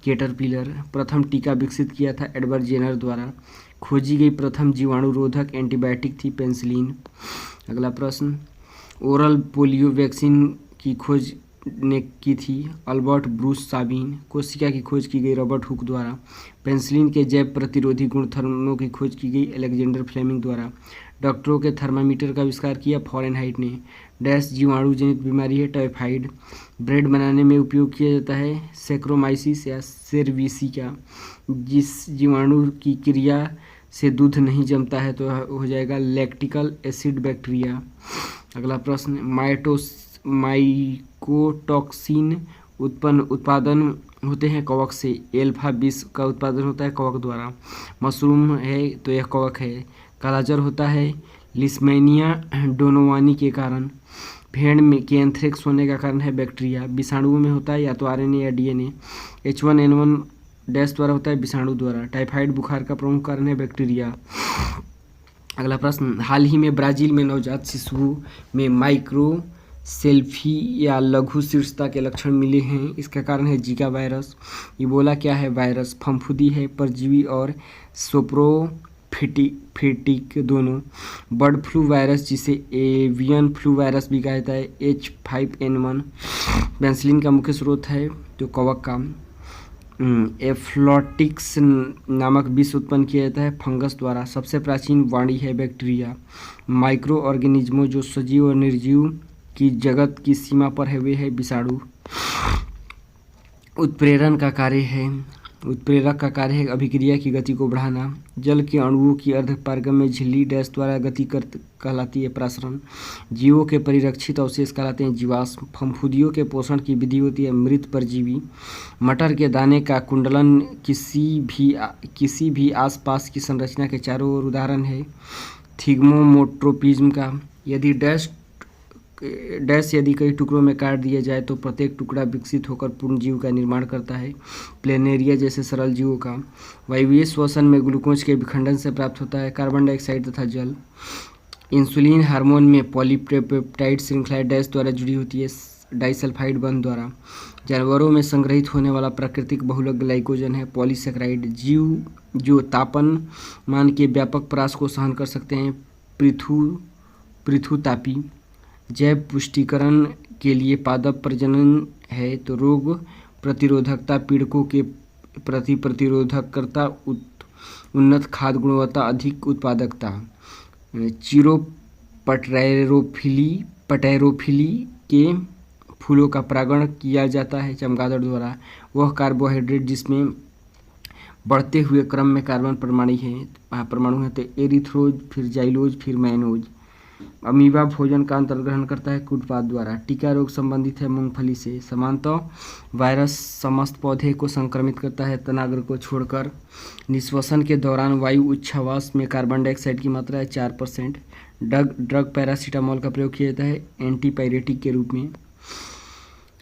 Speaker 1: केटरपिलर। प्रथम टीका विकसित किया था एडवर्ड जेनर द्वारा। खोजी गई प्रथम जीवाणुरोधक एंटीबायोटिक थी पेंसिलिन। अगला प्रश्न। ओरल पोलियो वैक्सीन की खोज ने की थी अल्बर्ट ब्रूस साबिन। कोशिका की खोज की गई रॉबर्ट हुक द्वारा। पेंसिलिन के जैव प्रतिरोधी गुणधर्मों की खोज की गई अलेक्जेंडर फ्लेमिंग द्वारा। डॉक्टरों के थर्मामीटर का आविष्कार किया फॉरेनहाइट ने। डैश जीवाणु जनित बीमारी है टाइफाइड। ब्रेड बनाने में उपयोग किया जाता है सेक्रोमाइसिस या सेरविसिका। जिस जीवाणु की क्रिया से दूध नहीं जमता है तो हो जाएगा लैक्टिकल एसिड बैक्टीरिया। अगला प्रश्न। माइकोटॉक्सिन उत्पादन होते हैं कवक से। एल्फा विष का उत्पादन होता है कवक द्वारा। मशरूम है तो यह कवक है। कालाजार होता है लिस्मेनिया डोनोवानी के कारण। भेड़ में के एंथ्रेक्स होने का कारण है बैक्टीरिया। विषाणुओं में होता है या तो आरएनए या डीएनए। H1N1 डैश द्वारा होता है विषाणु द्वारा। टाइफाइड बुखार का प्रमुख कारण है बैक्टीरिया। अगला प्रश्न। हाल ही में ब्राजील में नवजात शिशुओं में माइक्रो सेल्फी या लघु शीर्षता के लक्षण मिले हैं। इसका कारण है जीका वायरस। इबोला क्या है? वायरस। फफूंदी है परजीवी और सोप्रोफिटिक दोनों। बर्ड फ्लू वायरस जिसे एवियन फ्लू वायरस भी कहा जाता है H5N1। पेंसिलिन का मुख्य स्रोत है तो कवक का। एफ्लोटिक्स नामक विष उत्पन्न किया जाता है फंगस द्वारा। सबसे प्राचीन वाणी है बैक्टीरिया। माइक्रो ऑर्गेनिज्मों जो सजीव और निर्जीव की जगत की सीमा पर है वे है विषाणु। उत्प्रेरक का कार्य है अभिक्रिया की गति को बढ़ाना। जल के अणुओं की अर्धपारगम्य झिल्ली डैश द्वारा गति कहलाती है प्रसरण। जीवों के परिरक्षित अवशेष कहलाते हैं जीवाश्म। फफूंदियों के पोषण की विधि होती है मृत परजीवी। मटर के दाने का कुंडलन किसी भी आसपास की संरचना के चारों ओर उदाहरण है थिग्मोट्रोपिज्म का। यदि कई टुकड़ों में काट दिया जाए तो प्रत्येक टुकड़ा विकसित होकर पूर्ण जीव का निर्माण करता है प्लेनेरिया जैसे सरल जीवों का। वायवीय श्वसन में ग्लूकोज के विखंडन से प्राप्त होता है कार्बन डाइऑक्साइड तथा जल। इंसुलिन हार्मोन में पॉलीपेप्टाइड श्रृंखला डैश द्वारा जुड़ी होती है डाइसल्फाइड बंध द्वारा। जानवरों में संग्रहित होने वाला प्राकृतिक बहुलक ग्लाइकोजन है पॉलीसेकेराइड। जीव जो तापमान के व्यापक परास को सहन कर सकते हैं पृथुतापी। जैव पुष्टिकरण के लिए पादप प्रजनन है तो रोग प्रतिरोधकता, पीड़कों के प्रति प्रतिरोधकता, उन्नत खाद्य गुणवत्ता, अधिक उत्पादकता। पटेरोफिली के फूलों का परागण किया जाता है चमगादड़ द्वारा। वह कार्बोहाइड्रेट जिसमें बढ़ते हुए क्रम में कार्बन परमाणु है तो एरिथ्रोज, फिर जाइलोज, फिर मैनोज। अमीबा भोजन का अंतर ग्रहण करता है कूटपाद द्वारा। टीका रोग संबंधित है मूंगफली से। सामान्यतः वायरस समस्त पौधे को संक्रमित करता है तनाग्र को छोड़कर। निश्वसन के दौरान वायु उच्छ्वास में कार्बन डाइऑक्साइड की मात्रा है 4%। ड्रग पैरासीटामोल का प्रयोग किया जाता है एंटीपायरेटिक के रूप में।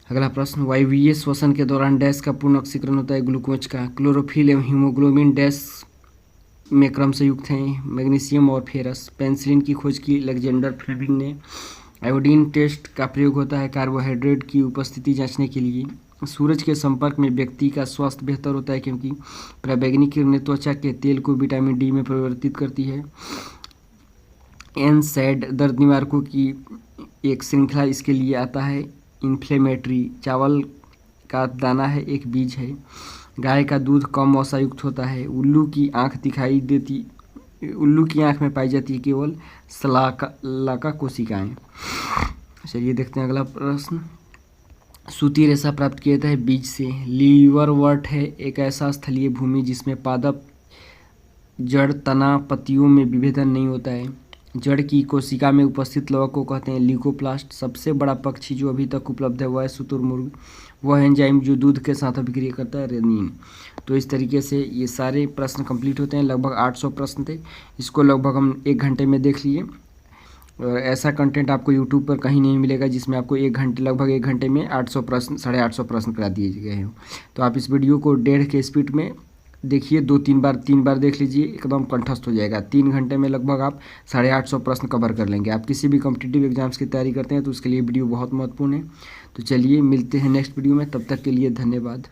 Speaker 1: अगला प्रश्न। वायवीय श्वसन के दौरान डैश का पूर्ण ऑक्सीकरण होता है ग्लूकोज का। क्लोरोफिल एवं हीमोग्लोबिन डैश में क्रम से युक्त हैं मैग्नीशियम और फेरस। पेंसिलिन की खोज की अलेक्जेंडर फ्लेमिंग ने। आयोडीन टेस्ट का प्रयोग होता है कार्बोहाइड्रेट की उपस्थिति जांचने के लिए। सूरज के संपर्क में व्यक्ति का स्वास्थ्य बेहतर होता है क्योंकि पराबैंगनी किरणें त्वचा के तेल को विटामिन डी में परिवर्तित करती है। NSAID दर्द निवारकों की एक श्रृंखला इसके लिए आता है। इन्फ्लेमेटरी चावल का दाना है एक बीज है। गाय का दूध कम वसायुक्त होता है। उल्लू की आँख में पाई जाती है केवल शलाका कोशिकाएं। चलिए देखते हैं अगला प्रश्न। सूती रेशा प्राप्त किया जाता है बीज से। लीवरवर्ट है एक ऐसा स्थलीय भूमि जिसमें पादप, जड़, तना, पत्तियों में विभेदन नहीं होता है। जड़ की कोशिका में उपस्थित लवक को कहते हैं ल्यूकोप्लास्ट। सबसे बड़ा पक्षी जो अभी तक उपलब्ध है वह है शुतुरमुर्ग। वह एंजाइम जो दूध के साथ अभिक्रिया करता है रेनिन। तो इस तरीके से ये सारे प्रश्न कंप्लीट होते हैं। लगभग 800 प्रश्न थे। इसको लगभग हम 1 घंटे में देख लिए। और ऐसा कंटेंट आपको यूट्यूब पर कहीं नहीं मिलेगा जिसमें आपको लगभग 1 घंटे में 800 प्रश्न 850 प्रश्न करा दिए गए हों। तो आप इस वीडियो को 1.5 के स्पीड में देखिए, 3 बार देख लीजिए, एकदम कंठस्थ हो जाएगा। 3 घंटे में लगभग आप 850 प्रश्न कवर कर लेंगे। आप किसी भी कॉम्पिटिटिव एग्जाम्स की तैयारी करते हैं तो उसके लिए वीडियो बहुत महत्वपूर्ण है। तो चलिए मिलते हैं नेक्स्ट वीडियो में, तब तक के लिए धन्यवाद।